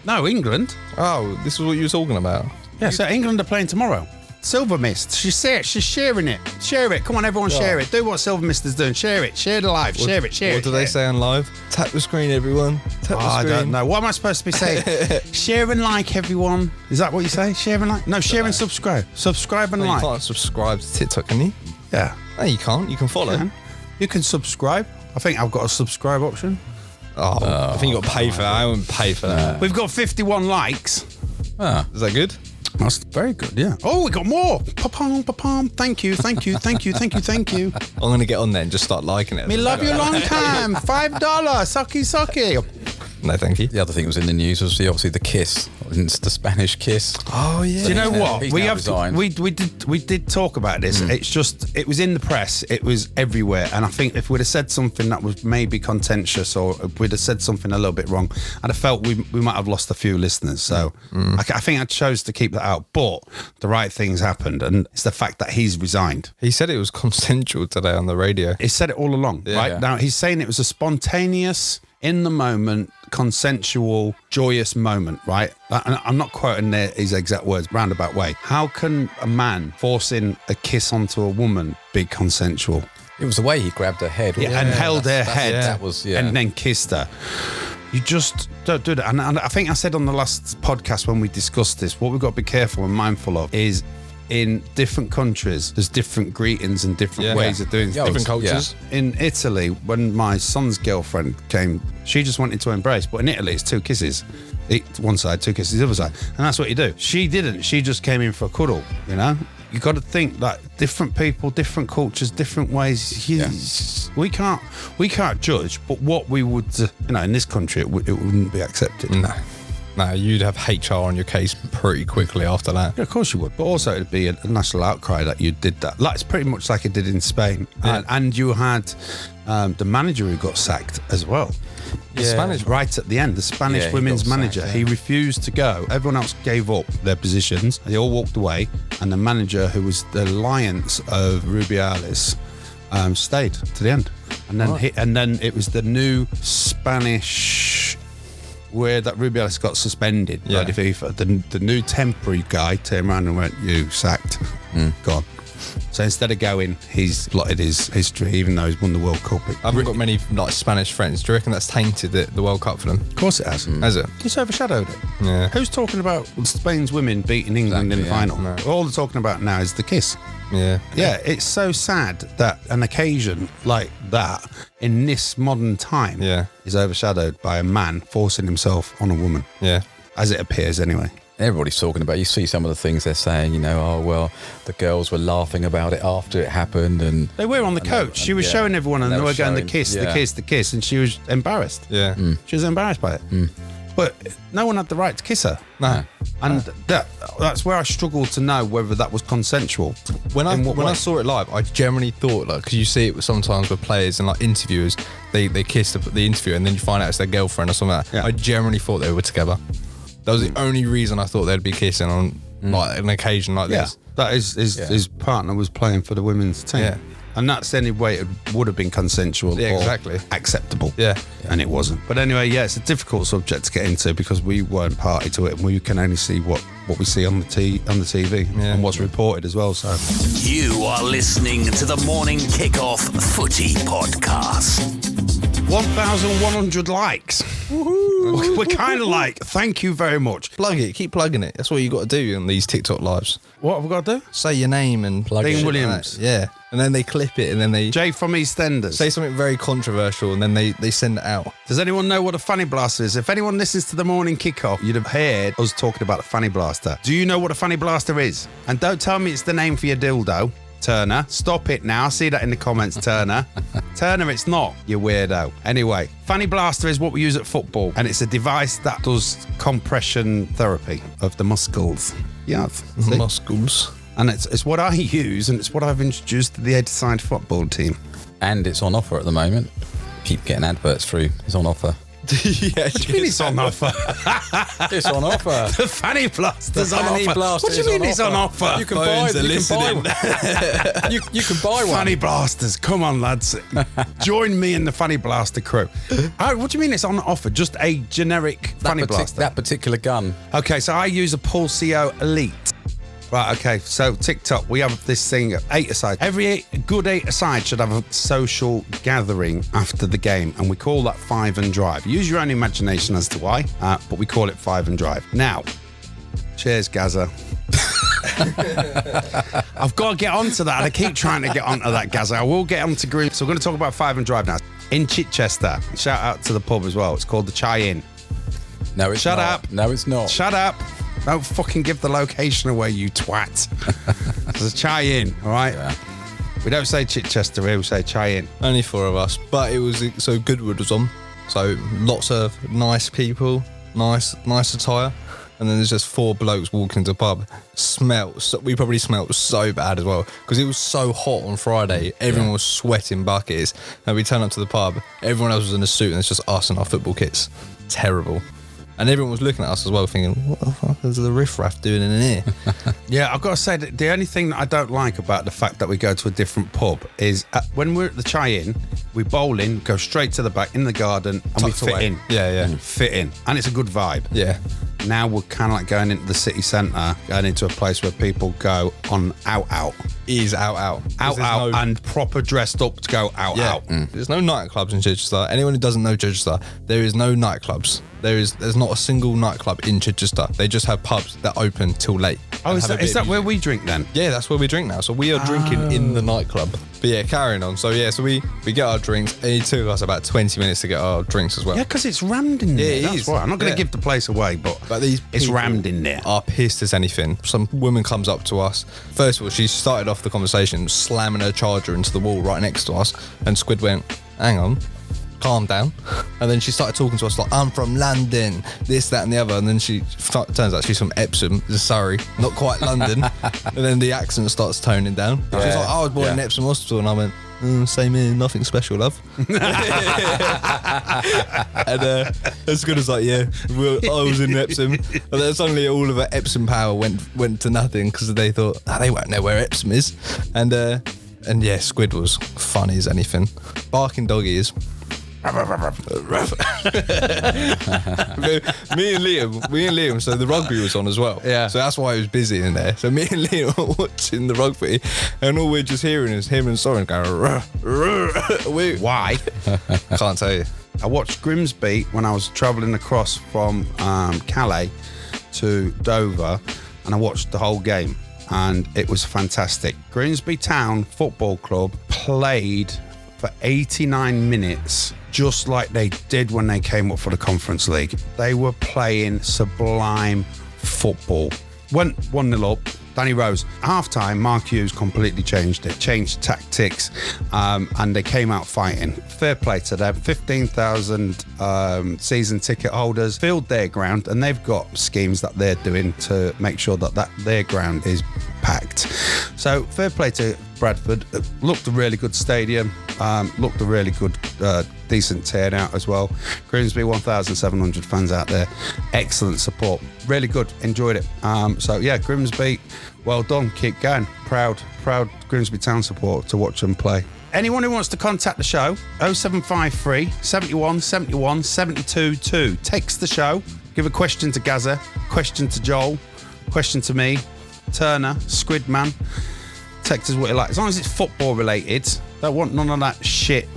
No, England. Oh, this is what you were talking about. Yeah, so England are playing tomorrow. Silver Mist. She's sharing it. Share it. Come on, everyone, share it. Do what Silver Mist is doing. Share it. Share the live. Share it. What do they say on live? Tap the screen, everyone. Tap the screen. I don't know. What am I supposed to be saying? Share and like, everyone. Is that what you say? Share and like? No, share and subscribe. Subscribe and like. You can't subscribe to TikTok, can you? Yeah. No, you can't. You can follow. You can subscribe. I think I've got a subscribe option. Oh, I think you got to pay for that. I wouldn't pay for that. We've got 51 likes. Is that good? That's very good, yeah. Oh, we got more. Pa-pom. Thank you. I'm going to get on there and just start liking it. Me love you a long time. $5. Sucky. No, thank you. The other thing that was in the news was obviously the kiss. It's the Spanish kiss. Oh yeah. Do you know what? We did talk about this. It's just it was in the press. It was everywhere. And I think if we'd have said something that was maybe contentious, or if we'd have said something a little bit wrong, I'd have felt we might have lost a few listeners. So I think I chose to keep that out. But the right things happened, and it's the fact that he's resigned. He said it was consensual today on the radio. He said it all along. Right now, he's saying it was a spontaneous, in the moment, consensual, joyous moment, right? And I'm not quoting his exact words, roundabout way. How can a man forcing a kiss onto a woman be consensual? It was the way he grabbed her head. And held her head. That was, and then kissed her. You just don't do that. And I think I said on the last podcast when we discussed this, what we've got to be careful and mindful of is in different countries, there's different greetings and different ways of doing things. Different cultures. Yeah. In Italy, when my son's girlfriend came, she just wanted to embrace. But in Italy, it's 2 kisses. One side, 2 kisses the other side. And that's what you do. She didn't. She just came in for a cuddle, you know? You got to think that different people, different cultures, different ways. We can't judge, but what we would, in this country, it wouldn't be accepted. No, you'd have HR on your case pretty quickly after that. Yeah, of course you would. But also it'd be a national outcry that you did that. Like, it's pretty much like it did in Spain. Yeah. And you had the manager who got sacked as well. The Spanish right at the end, the Spanish women's manager, he refused to go. Everyone else gave up their positions. They all walked away. And the manager, who was the alliance of Rubiales, stayed to the end. And then it was the new Spanish, where that Rubiales got suspended by FIFA. The new temporary guy turned around and went, "You sacked, gone." So instead of going, he's blotted his history, even though he's won the World Cup. I haven't got many like Spanish friends. Do you reckon that's tainted the World Cup for them? Of course it has. Has it? It's overshadowed it. Yeah. Who's talking about Spain's women beating England in the final? No. All they're talking about now is the kiss. Yeah. Yeah, it's so sad that an occasion like that in this modern time is overshadowed by a man forcing himself on a woman. Yeah. As it appears anyway. Everybody's talking about, you see some of the things they're saying, you know, oh, well, the girls were laughing about it after it happened. And they were on the coach. She was showing everyone and they were going, the kiss, and she was embarrassed. Yeah. She was embarrassed by it. But no one had the right to kiss her. No. And that's where I struggled to know whether that was consensual. When I saw it live, I generally thought, like, because you see it sometimes with players and like interviewers, they kiss the interviewer and then you find out it's their girlfriend or something like that. Yeah. I generally thought they were together. That was the only reason I thought they'd be kissing on like an occasion like this. That his partner was playing for the women's team. Yeah. And that's the only way it would have been consensual or acceptable. Yeah. And it wasn't. But anyway, it's a difficult subject to get into because we weren't party to it and we can only see what we see on the TV and what's reported as well. So you are listening to the Morning Kick-Off Footy Podcast. 1,100 likes. Woohoo. We're kind of like, thank you very much. Plug it, keep plugging it. That's what you got to do on these TikTok lives. What have we got to do? Say your name and plug Dean it. Williams. Yeah. And then they clip it and then they... Jay from EastEnders. Say something very controversial and then they send it out. Does anyone know what a fanny blaster is? If anyone listens to the morning kickoff, you'd have heard us talking about the fanny blaster. Do you know what a fanny blaster is? And don't tell me it's the name for your dildo. Turner, stop it now. See that in the comments, Turner. Turner, it's not, you weirdo. Anyway, fanny blaster is what we use at football, and it's a device that does compression therapy of the muscles. Yeah, muscles. And it's what I use, and it's what I've introduced to the Edgeside football team. And it's on offer at the moment. Keep getting adverts through. It's on offer. What do you mean it's on offer? It's on offer. The fanny blaster's on offer. What do you mean it's on offer? You can buy one. You can buy one. Fanny blasters. Come on, lads. Join me in the fanny blaster crew. What do you mean it's on offer? Just a generic fanny blaster? That particular gun. Okay, so I use a Pulsio Elite. Right, okay, so TikTok, we have this thing, 8-a-side. Every good 8-a-side should have a social gathering after the game, and we call that 5 and drive. Use your own imagination as to why, but we call it 5 and drive. Now, cheers, Gaza. I've got to get onto that, and I keep trying to get onto that, Gaza. I will get onto Grimsby. So we're going to talk about 5 and drive now. In Chichester, shout out to the pub as well. It's called the Chai Inn. No, it's Shut not. up. No, it's not. Shut up. Don't fucking give the location away, you twat. There's a Chai Inn, all right? Yeah. We don't say Chichester here, we say Chai Inn. Only 4 of us, but it was so Goodwood was on, so lots of nice people, nice attire, and then there's just 4 blokes walking into the pub. We probably smelled so bad as well because it was so hot on Friday. Everyone was sweating buckets, and we turn up to the pub. Everyone else was in a suit, and it's just us in our football kits. Terrible. And everyone was looking at us as well, thinking, what the fuck is the riffraff doing in here? Yeah, I've got to say that the only thing that I don't like about the fact that we go to a different pub is when we're at the Chai Inn, we bowl in, go straight to the back in the garden, and we fit in. Yeah. Fit in. And it's a good vibe. Yeah. Now we're kind of like going into the city centre, going into a place where people go on out. Is out. And proper dressed up to go out. There's no nightclubs in Chichester. Anyone who doesn't know Chichester, there is no nightclubs. There's not a single nightclub in Chichester. They just have pubs that open till late. Oh, is that where we drink then? Yeah, that's where we drink now. So we are drinking in the nightclub. But yeah, carrying on. So yeah, so we get our drinks. It took us about 20 minutes to get our drinks as well. Yeah, because it's rammed in there. Yeah, it is. Right. I'm not going to give the place away, but it's rammed in there. Are pissed as anything. Some woman comes up to us. First of all, she started off the conversation slamming her charger into the wall right next to us, and Squid went, hang on, calm down. And then she started talking to us like, I'm from London, this, that and the other. And then turns out she's from Epsom, Surrey, not quite London. And then the accent starts toning down. She's like, I was born in Epsom Hospital. And I went, same here, nothing special, love. And as good as like, I was in Epsom. And then suddenly all of her Epsom power went to nothing because they thought, they won't know where Epsom is. And yeah, Squid was funny as anything. Barking dog ears. me and Liam, so the rugby was on as well. Yeah. So that's why it was busy in there. So me and Liam were watching the rugby, and all we're just hearing is him and Soren going, Why? Can't tell you. I watched Grimsby when I was travelling across from Calais to Dover, and I watched the whole game, and it was fantastic. Grimsby Town Football Club played for 89 minutes just like they did when they came up for the Conference League. They were playing sublime football. Went 1-0 up. Danny Rose. Half-time, Mark Hughes completely changed it, changed tactics, and they came out fighting. Fair play to them. 15,000 season ticket holders filled their ground, and they've got schemes that they're doing to make sure that their ground is packed. So fair play to Bradford. It looked a really good stadium, looked a really good decent turnout as well. Grimsby, 1,700 fans out there. Excellent support. Really good. Enjoyed it. So yeah, Grimsby, well done. Keep going. Proud Grimsby Town support to watch them play. Anyone who wants to contact the show, 0753 71 71 72 2. Text the show. Give a question to Gaza, question to Joel, question to me, Turner, Squidman. Text us what you like. As long as it's football related. Don't want none of that shit.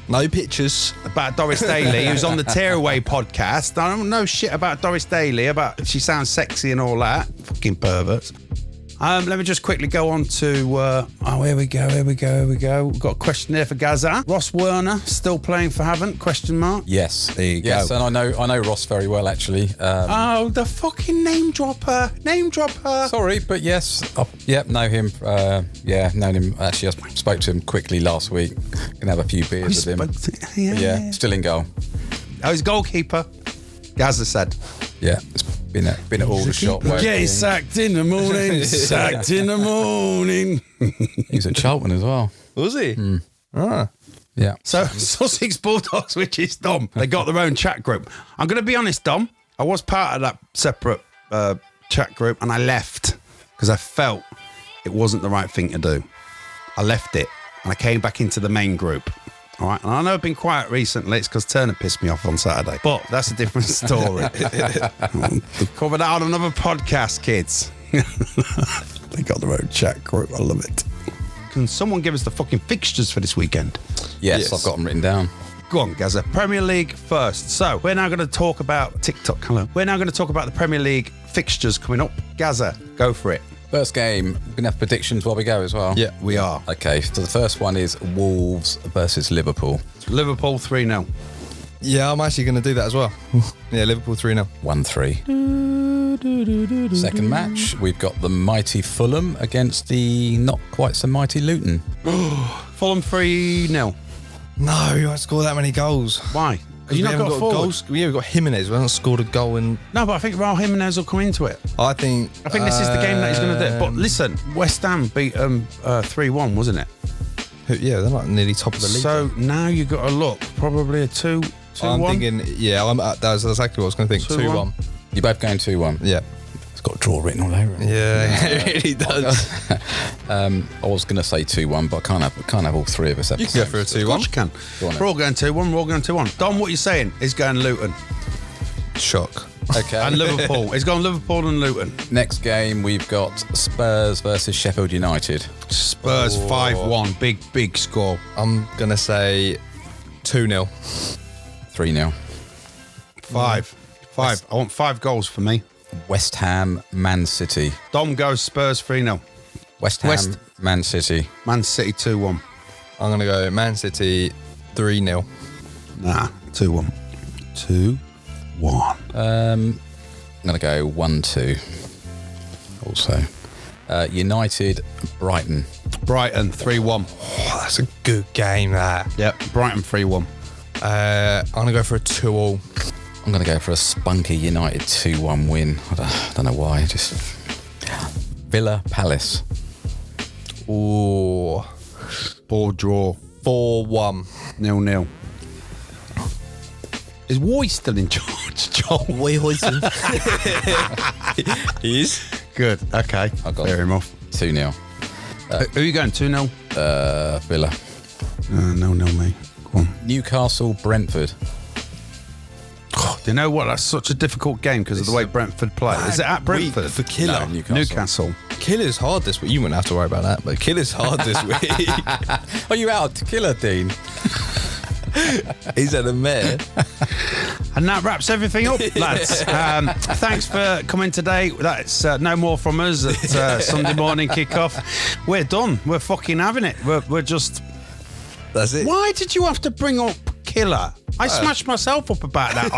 No pictures. About Doris Daly, who's on the Tearaway podcast. I don't know shit about Doris Daly, about she sounds sexy and all that. Fucking perverts. Let me just quickly go on to... here we go. We've got a question there for Gaza. Ross Werner, still playing for Havant? Question mark. Yes. There you go. Yes, and I know Ross very well, actually. The fucking name dropper. Sorry, but yes. Know him. Known him. Actually, I spoke to him quickly last week. Gonna have a few beers with him. Yeah, still in goal. Oh, he's goalkeeper. Gaza said. Yeah, it's been at all the shot. Getting sacked in the morning. Sacked in the morning. He was at Charlton as well. Was he? Mm. Ah. Yeah. So Sussex Bulldogs, which is Dom, they got their own chat group. I'm going to be honest, Dom. I was part of that separate chat group, and I left because I felt it wasn't the right thing to do. I left it, and I came back into the main group. All right, and I know I've been quiet recently. It's because Turner pissed me off on Saturday. But that's a different story. We'll cover that on another podcast, kids. They got their own chat group. I love it. Can someone give us the fucking fixtures for this weekend? Yes. I've got them written down. Go on, Gaza. Premier League first. So we're now going to talk about TikTok. Hello. We're now going to talk about the Premier League fixtures coming up. Gaza, go for it. First game, we're going to have predictions while we go as well. Yeah, we are. Okay, so the first one is Wolves versus Liverpool. Liverpool 3-0. Yeah, I'm actually going to do that as well. Yeah, Liverpool 3-0. 1-3. Second match, we've got the mighty Fulham against the not quite so mighty Luton. Fulham 3-0. No, you won't score that many goals. Why? Have you not got goals? Yeah, we've got Jimenez. We haven't scored a goal in... No, but I think Raul Jimenez will come into it. I think this is the game that he's going to do it. But listen, West Ham beat 3-1, wasn't it? Yeah, they're like nearly top of the league. So now you've got to look, probably a 2-1. I'm thinking, that's exactly what I was going to think. 2-1. You're both going 2-1? Yeah. It's got a draw written all over it. Yeah, it really does. I was going to say 2-1, but I can't have all three of us. You can go for a 2-1. Of course you can. We're all going 2-1. We're all going 2-1. Dom, what are you saying? He's going Luton. Shock. Okay. And Liverpool. He's going Liverpool and Luton. Next game, we've got Spurs versus Sheffield United. Spurs 5-1. Big score. I'm going to say 2-0. 3-0. 5. I want 5 goals for me. West Ham, Man City. Dom goes Spurs 3-0. West Ham, Man City. Man City 2-1. I'm going to go Man City 3-0. Nah, 2-1. 2-1. I'm going to go 1-2. Also. United, Brighton. Brighton 3-1. Oh, that's a good game, that. Yep, Brighton 3-1. I'm going to go for a 2-2. I'm going to go for a spunky United 2-1 win. I don't know why. Just Villa Palace. Ooh. Ball draw. 4-1. 0-0. Is Woy still in charge, Joel? Woy Hoyson. He is. Good. Okay. I got fair enough. 2-0. Who are you going? 2-0? Villa. 0-0, mate. Go on. Newcastle, Brentford. Oh, do you know what? That's such a difficult game because of the way Brentford play. Is it at Brentford? For Killer. No, Newcastle. Killer's hard this week. You wouldn't have to worry about that, but Killer's hard this week. Are you out to Killer, Dean? He's at the mare. And that wraps everything up, lads. Thanks for coming today. That's no more from us at Sunday morning kickoff. We're done. We're fucking having it. We're just... That's it. Why did you have to bring up Killer? I smashed myself up about that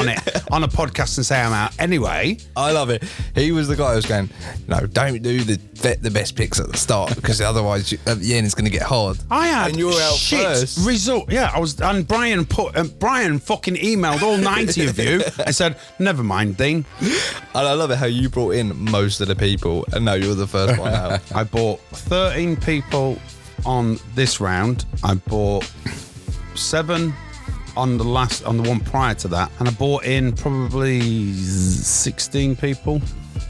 on a podcast and say I'm out anyway. I love it. He was the guy who was going, no, don't do the best picks at the start because otherwise at the end it's going to get hard. I had and you're out shit first. result. Yeah, I was, and Brian fucking emailed all 90 of you and said, never mind, Dean. And I love it how you brought in most of the people and now you're the first one out. I bought 13 people on this round. I bought 7 on the one prior to that, and I bought in probably 16 people.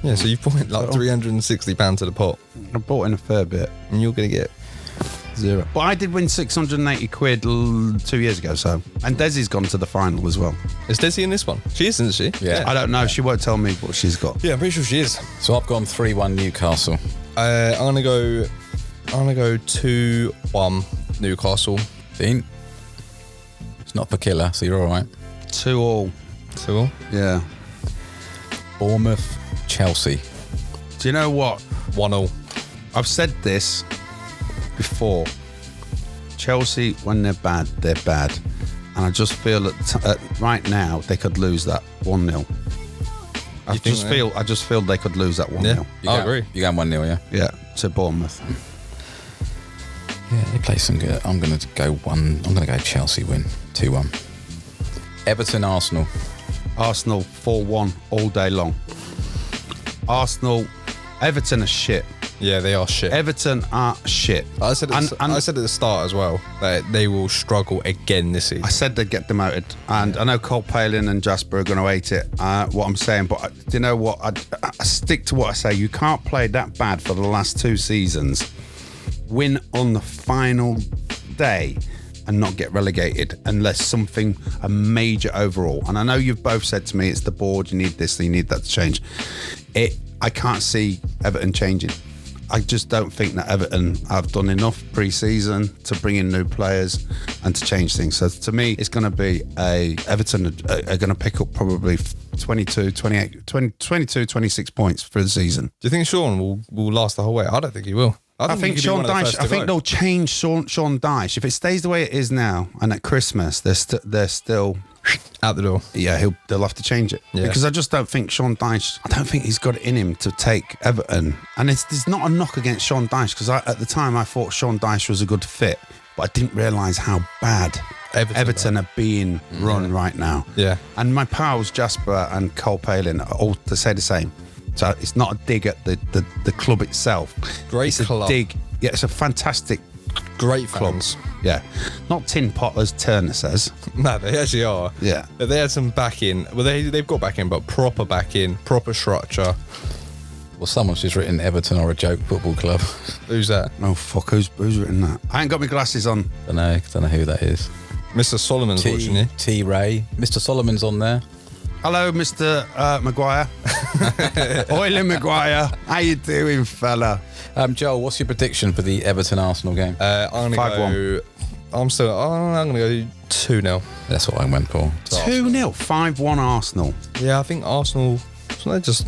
Yeah, so you brought in like £360 to the pot. I bought in a fair bit, and you're going to get 0. But I did win 680 quid 2 years ago, so. And Desi's gone to the final as well. Is Desi in this one? She is, isn't she? Yeah. I don't know. She won't tell me what she's got. Yeah, I'm pretty sure she is. So I've gone 3-1 Newcastle. I'm gonna go 2-1 Newcastle. Dean. It's not for Killer, so you're all right. 2-2. 2-2. Yeah. Bournemouth, Chelsea. Do you know what? 1-1. I've said this before. Chelsea, when they're bad, they're bad. And I just feel that right now they could lose that 1-0. I just feel they could lose that 1-0. Yeah, I agree. You're going 1-0, yeah? Yeah, to Bournemouth. Yeah, they play some good. I'm going to go Chelsea win 2-1. Everton, Arsenal. Arsenal 4-1 all day long. Everton are shit. Yeah, they are shit. Everton are shit. I said at the start as well that they will struggle again this season. I said they'd get demoted, and I know Cole Palin and Jasper are going to hate it, what I'm saying, but do you know what? I stick to what I say. You can't play that bad for the last 2 seasons, win on the final day, and not get relegated unless a major overhaul. And I know you've both said to me, it's the board, you need this, you need that to change. I can't see Everton changing. I just don't think that Everton have done enough pre-season to bring in new players and to change things. So to me, it's going to be Everton are going to pick up probably 22, 26 points for the season. Do you think Sean will last the whole way? I don't think he will. I think Sean Dyche. I think they'll change Sean Dyche if it stays the way it is now. And at Christmas, they're still out the door. Yeah, they'll have to change it because I just don't think Sean Dyche. I don't think he's got it in him to take Everton. And there's not a knock against Sean Dyche because at the time I thought Sean Dyche was a good fit, but I didn't realise how bad Everton are being run right now. Yeah, and my pals Jasper and Cole Palin are all to say the same. So it's not a dig at the club itself. Great club. It's a dig. Yeah, it's a fantastic, great club. Fans. Yeah, not tin pot as Turner says. No, they actually are. Yeah, they had some backing. Well, they've got backing, but proper backing, proper structure. Well, someone's just written Everton are a joke football club. Who's that? Oh fuck, who's written that? I ain't got my glasses on. Don't know who that is. Mr. Solomon's watching you. T. Ray. Mr. Solomon's on there. Hello, Mr. Maguire. Oily Maguire. How you doing, fella? Joel, what's your prediction for the Everton-Arsenal game? I'm going to go... I'm going to go 2-0. That's what I went for. 2-0, 5-1 Arsenal. Yeah, I think Arsenal... Everton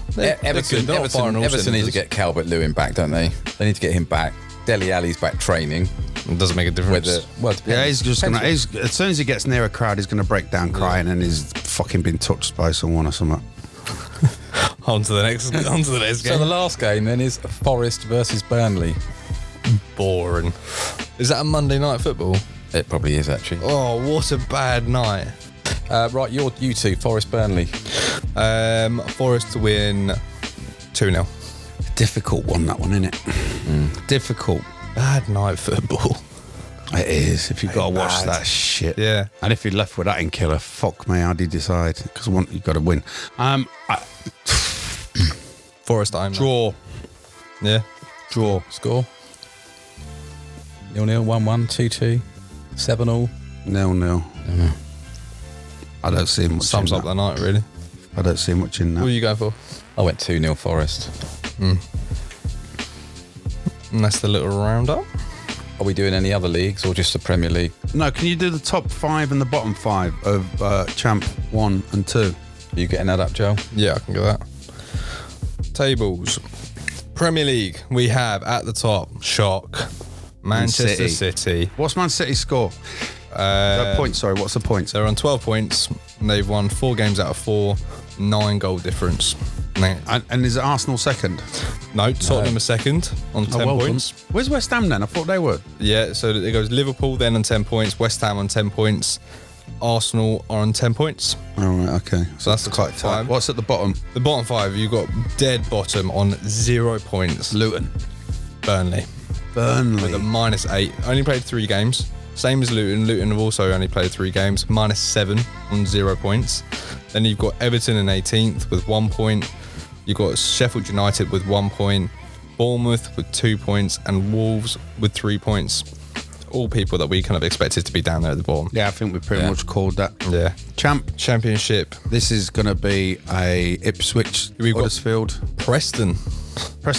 need to get Calvert-Lewin back, don't they? They need to get him back. Dele Alli's back training. It doesn't make a difference. He's just going to... As soon as he gets near a crowd, he's going to break down crying and he's fucking been touched by someone or something. On to the next game. So the last game then is Forest versus Burnley. Boring. Is that a Monday night football? It probably is, actually. Oh, what a bad night. Right, you two, Forest Burnley. Forest to win 2-0. Difficult one, that one, isn't it? Difficult. Bad night football. It is, if you've got to watch that shit. Yeah. And if you're left with that in killer, fuck me, how do you decide? Because you've got to win. Forest time. Draw. Yeah. Draw. Score? 0-0, 1-1, 2-2, 7-0. 0-0. I don't see much. Sums up the night, really. I don't see much in that. What are you going for? I went 2-0 Forest. And that's the little roundup. Are we doing any other leagues or just the Premier League? No, can you do the top 5 and the bottom 5 of Champ 1 and 2? Are you getting that up, Joe? Yeah, I can get that. Tables. Premier League, we have at the top, shock, Manchester City. What's Man City's score? Points, sorry, what's the points? They're on 12 points. They've won 4 games out of 4, 9 goal difference. And is it Arsenal second? No, Tottenham are second on 10 points. Where's West Ham then? I thought they were. Yeah, so it goes Liverpool then on 10 points, West Ham on 10 points, Arsenal are on 10 points. Oh, right, okay. So that's quite tight. What's at the bottom? The bottom 5, you've got dead bottom on 0 points. Luton. Burnley. With a -8. Only played 3 games. Same as Luton. Luton have also only played 3 games. -7 on 0 points. Then you've got Everton in 18th with 1 point. You've got Sheffield United with 1 point. Bournemouth with 2 points. And Wolves with 3 points. All people that we kind of expected to be down there at the bottom. Yeah, I think we pretty much called that. Yeah. Championship. This is going to be a Ipswich, Huddersfield. Preston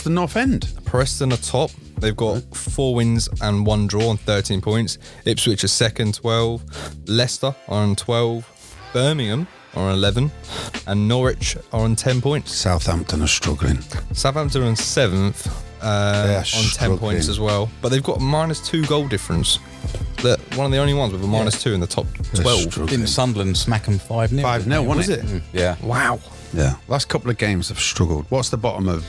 North End. Preston are top. They've got 4 wins and 1 draw on 13 points. Ipswich are second, 12. Leicester are on 12. Birmingham are on 11. And Norwich are on 10 points. Southampton are struggling. Southampton are on 7th on 10 points as well. But they've got a -2 goal difference. They're one of the only ones with a -2 in the top 12. Didn't Sunderland smack them 5-0? 5-0, wasn't it? Yeah. Wow. Yeah. Last couple of games have struggled. What's the bottom of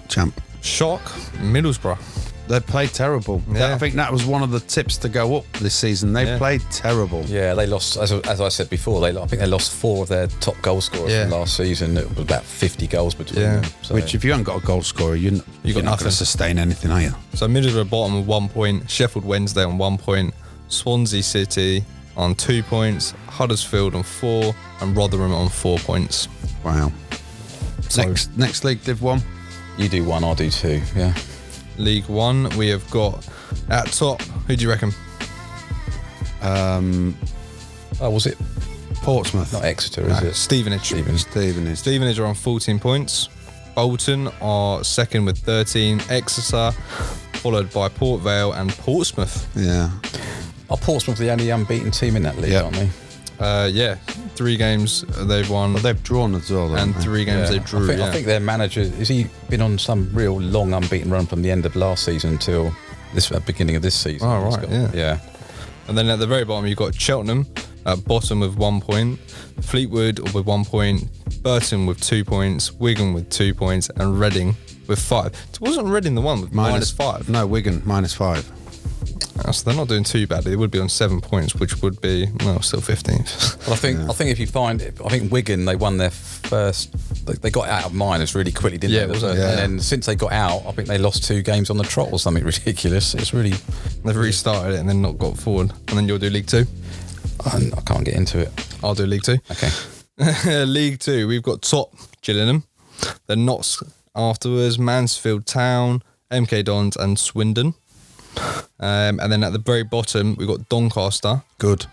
Champ? Shock, Middlesbrough. They played terrible. Yeah. I think that was one of the tips to go up this season. They played terrible. Yeah, they lost, as I said before, I think they lost 4 of their top goal scorers from last season. It was about 50 goals between them. So. Which, if you haven't got a goal scorer, you're not going to sustain anything, are you? So Middlesbrough bottom with 1 point, Sheffield Wednesday on 1 point, Swansea City on 2 points, Huddersfield on 4, and Rotherham on 4 points. Wow. So next league, Div 1. You do 1, I'll do 2, yeah. League 1, we have got at top, who do you reckon? Was it Portsmouth? not Exeter, is it? Stevenage. Stevenage are on 14 points. Bolton are second with 13. Exeter, followed by Port Vale and Portsmouth. Yeah. Are Portsmouth the only unbeaten team in that league, aren't they? Yeah, 3 games they've won. But they've drawn as well, and 3 games they drew. I think their manager, has he been on some real long unbeaten run from the end of last season until this beginning of this season? Oh, right, yeah. And then at the very bottom, you've got Cheltenham at bottom with 1 point, Fleetwood with 1 point, Burton with 2 points, Wigan with 2 points, and Reading with 5. Wasn't Reading the one with -5? No, Wigan, -5. So they're not doing too badly. They would be on 7 points, which would be still 15th. Well, I think if you find it, I think Wigan, they won their first. They got out of minors really quickly, didn't they? Wasn't it? And then since they got out, I think they lost 2 games on the trot or something ridiculous. It's really they've restarted it and then not got forward. And then you'll do League 2. I can't get into it. I'll do League 2. Okay. League 2, we've got top Gillingham, the Notts afterwards, Mansfield Town, MK Dons, and Swindon. And then at the very bottom, we've got Doncaster. Good.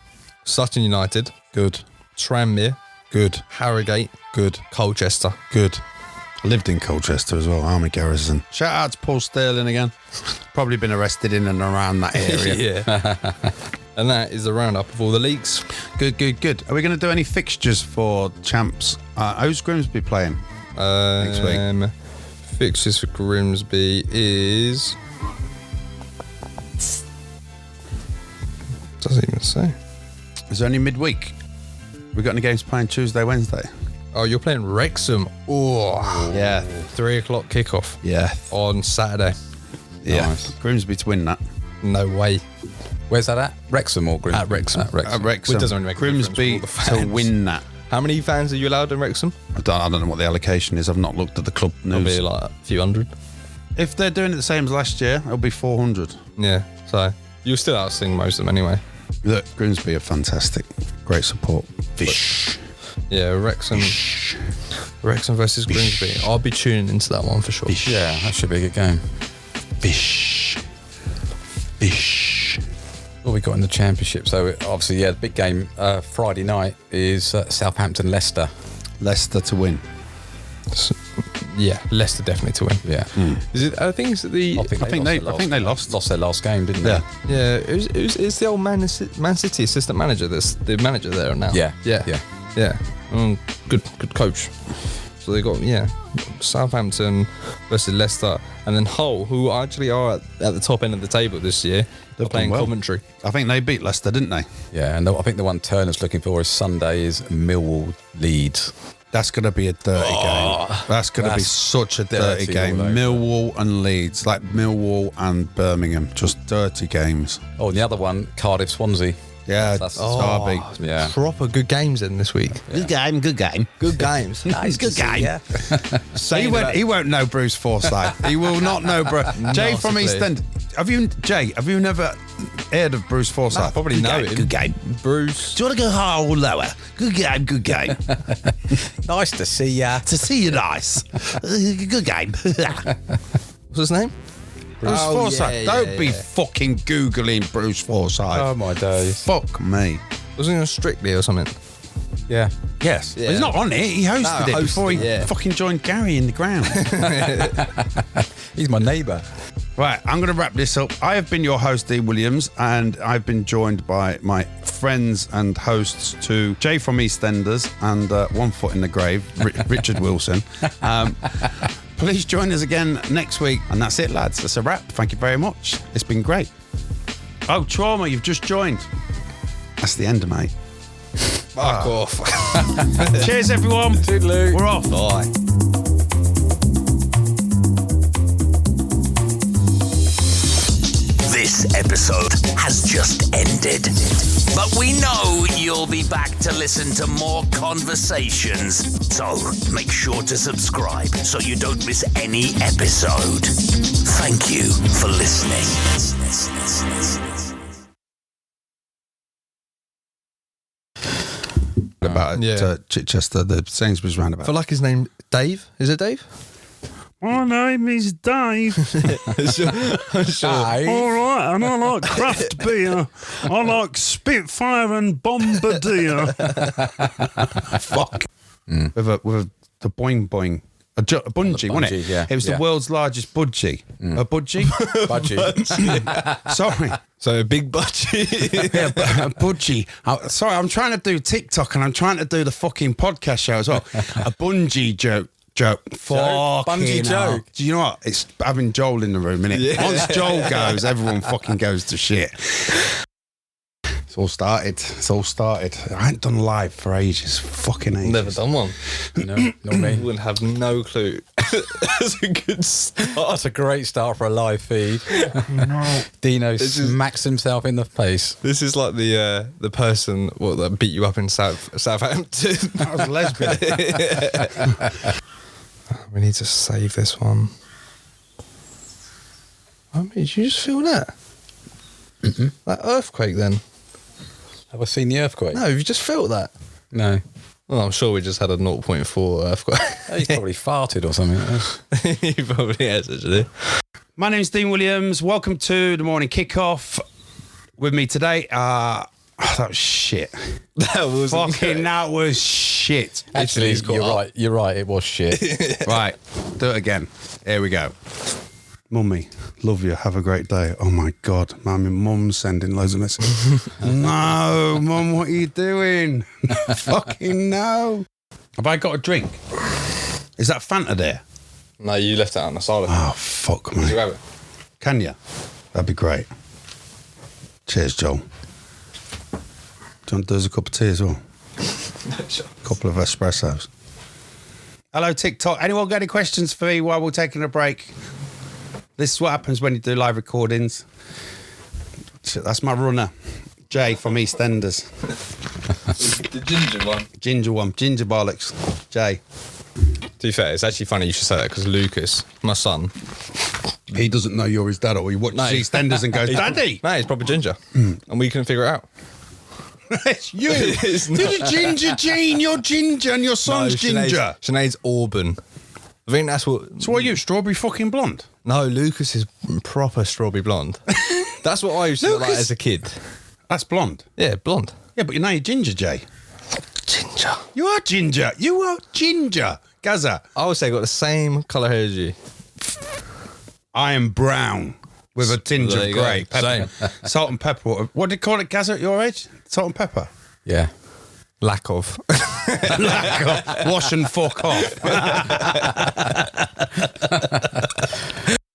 Sutton United. Good. Tranmere. Good. Harrogate. Good. Colchester. Good. I lived in Colchester as well, Army Garrison. Shout out to Paul Sterling again. Probably been arrested in and around that area. Yeah. And that is the roundup of all the leagues. Good. Are we going to do any fixtures for Champs? Who's Grimsby playing next week? Fixtures for Grimsby is... Doesn't even say. Is there any midweek? We got any games playing Tuesday, Wednesday? Oh, you're playing Wrexham. Oh, yeah. 3 o'clock kickoff. Yeah. On Saturday. Yeah. Nice. Grimsby to win that. No way. Where's that at? Wrexham or Grimsby? At Wrexham. At Wrexham. Which doesn't only make Grimsby to win that. How many fans are you allowed in Wrexham? I don't know what the allocation is. I've not looked at the club news. It'll be like a few hundred. If they're doing it the same as last year, it'll be 400. Yeah. So you'll still outsing most of them anyway. Look, Grimsby are fantastic. Great support. Fish. Yeah, Wrexham versus Grimsby. I'll be tuning into that one for sure. Fish. Yeah, that should be a good game. Fish. Well, we got in the Championship? So obviously, the big game Friday night is Southampton-Leicester. Leicester to win. Yeah, Leicester definitely to win. Yeah. Is it? I think they lost their last game, didn't they? Yeah. It's the old Man City assistant manager. That's the manager there now. Yeah. Good coach. So they got Southampton versus Leicester, and then Hull, who actually are at the top end of the table this year. They're playing Coventry. I think they beat Leicester, didn't they? Yeah, and I think the one Turner's looking for is Sunday is Millwall Leeds. That's going to be a dirty game. That's going to be such a dirty game. Millwall and Leeds, like Millwall and Birmingham, just dirty games. Oh, and the other one, Cardiff Swansea. Yeah, that's Derby. Yeah, proper good games in this week. Yeah. Good games. Nice, good game. Yeah. He won't know Bruce Forsyth. He will not know Jay from East End. Have you never heard of Bruce Forsyth? No, probably know him. Good game. Bruce. Do you want to go higher or lower? Good game. Nice to see ya. To see you nice. Good game. What's his name? Bruce Forsyth. Don't be fucking Googling Bruce Forsyth. Oh my days. Fuck me. Wasn't he on Strictly or something? Yeah. Yes. Yeah. He's not on it. He hosted it before he fucking joined Gary in the ground. He's my neighbour. Right, I'm going to wrap this up. I have been your host, Dean Williams, and I've been joined by my friends and hosts to Jay from EastEnders and One Foot in the Grave, Richard Wilson. Please join us again next week. And that's it, lads. That's a wrap. Thank you very much. It's been great. Oh, Trauma, you've just joined. That's the end, mate. Fuck off. Cheers, everyone. Toodaloo. We're off. Bye. This episode has just ended. But we know you'll be back to listen to more conversations. So make sure to subscribe so you don't miss any episode. Thank you for listening. About Chichester, the Sainsbury's roundabout. I feel like his name Dave. Is it Dave? My name is Dave. Sure. All right, and I like craft beer. I like Spitfire and Bombardier. Fuck. With the boing boing. A bungee, wasn't it? Yeah. It was the world's largest budgie. A budgie? Budgie. Sorry. So a big budgie. Yeah, a budgie. Sorry, I'm trying to do TikTok and I'm trying to do the fucking podcast show as well. A bungee joke. Bungee joke. Do you know what? It's having Joel in the room, innit? Yeah. Once Joel goes, everyone fucking goes to shit. It's all started. I ain't done live for ages. Fucking ages. Never done one. No, not me. Wouldn't have no clue. That's a good start. That's a great start for a live feed. No. Dino smacks himself in the face. This is like the person that beat you up in Southampton. That was lesbian. We need to save this one. I mean, did you just feel that? Mm-hmm. That earthquake then? Have I seen the earthquake? No, you just felt that? No. Well, I'm sure we just had a 0.4 earthquake. He's probably farted or something. He probably has, actually. My name's Dean Williams. Welcome to the morning kickoff. With me today, that was shit. That was shit. Actually, you're right. It was shit. Right, do it again. Here we go. Mummy, love you. Have a great day. Oh my God, Mum's sending loads of messages. No, Mum, what are you doing? Fucking no. Have I got a drink? Is that Fanta there? No, you left it on the side of it. Oh, fuck me. Did you grab it? Can you? That'd be great. Cheers, Joel. Do you want to do us a cup of tea as well? Sure. A couple of espressos. Hello, TikTok. Anyone got any questions for me while we're taking a break? This is what happens when you do live recordings. That's my runner, Jay from EastEnders. The ginger one. Ginger bollocks, Jay. To be fair, it's actually funny you should say that because Lucas, my son, he doesn't know you're his dad, or he watches EastEnders and goes, Daddy! No, he's proper ginger. And we couldn't figure it out. It's you! You're the ginger gene, you're ginger and your son's ginger. Sinead's Auburn. I think that's what... So what are you, strawberry fucking blonde? No, Lucas is proper strawberry blonde. That's what I used to look like as a kid. That's blonde. Yeah, blonde. Yeah, but you're ginger, Jay. Ginger. You are ginger. You are ginger. Gaza. I would say I got the same colour hair as you. I am brown with a tinge of grey. Same. Salt and pepper. What do you call it, Gaza, at your age? Salt and pepper? Yeah. Lack of. Lack of. Wash and fuck off.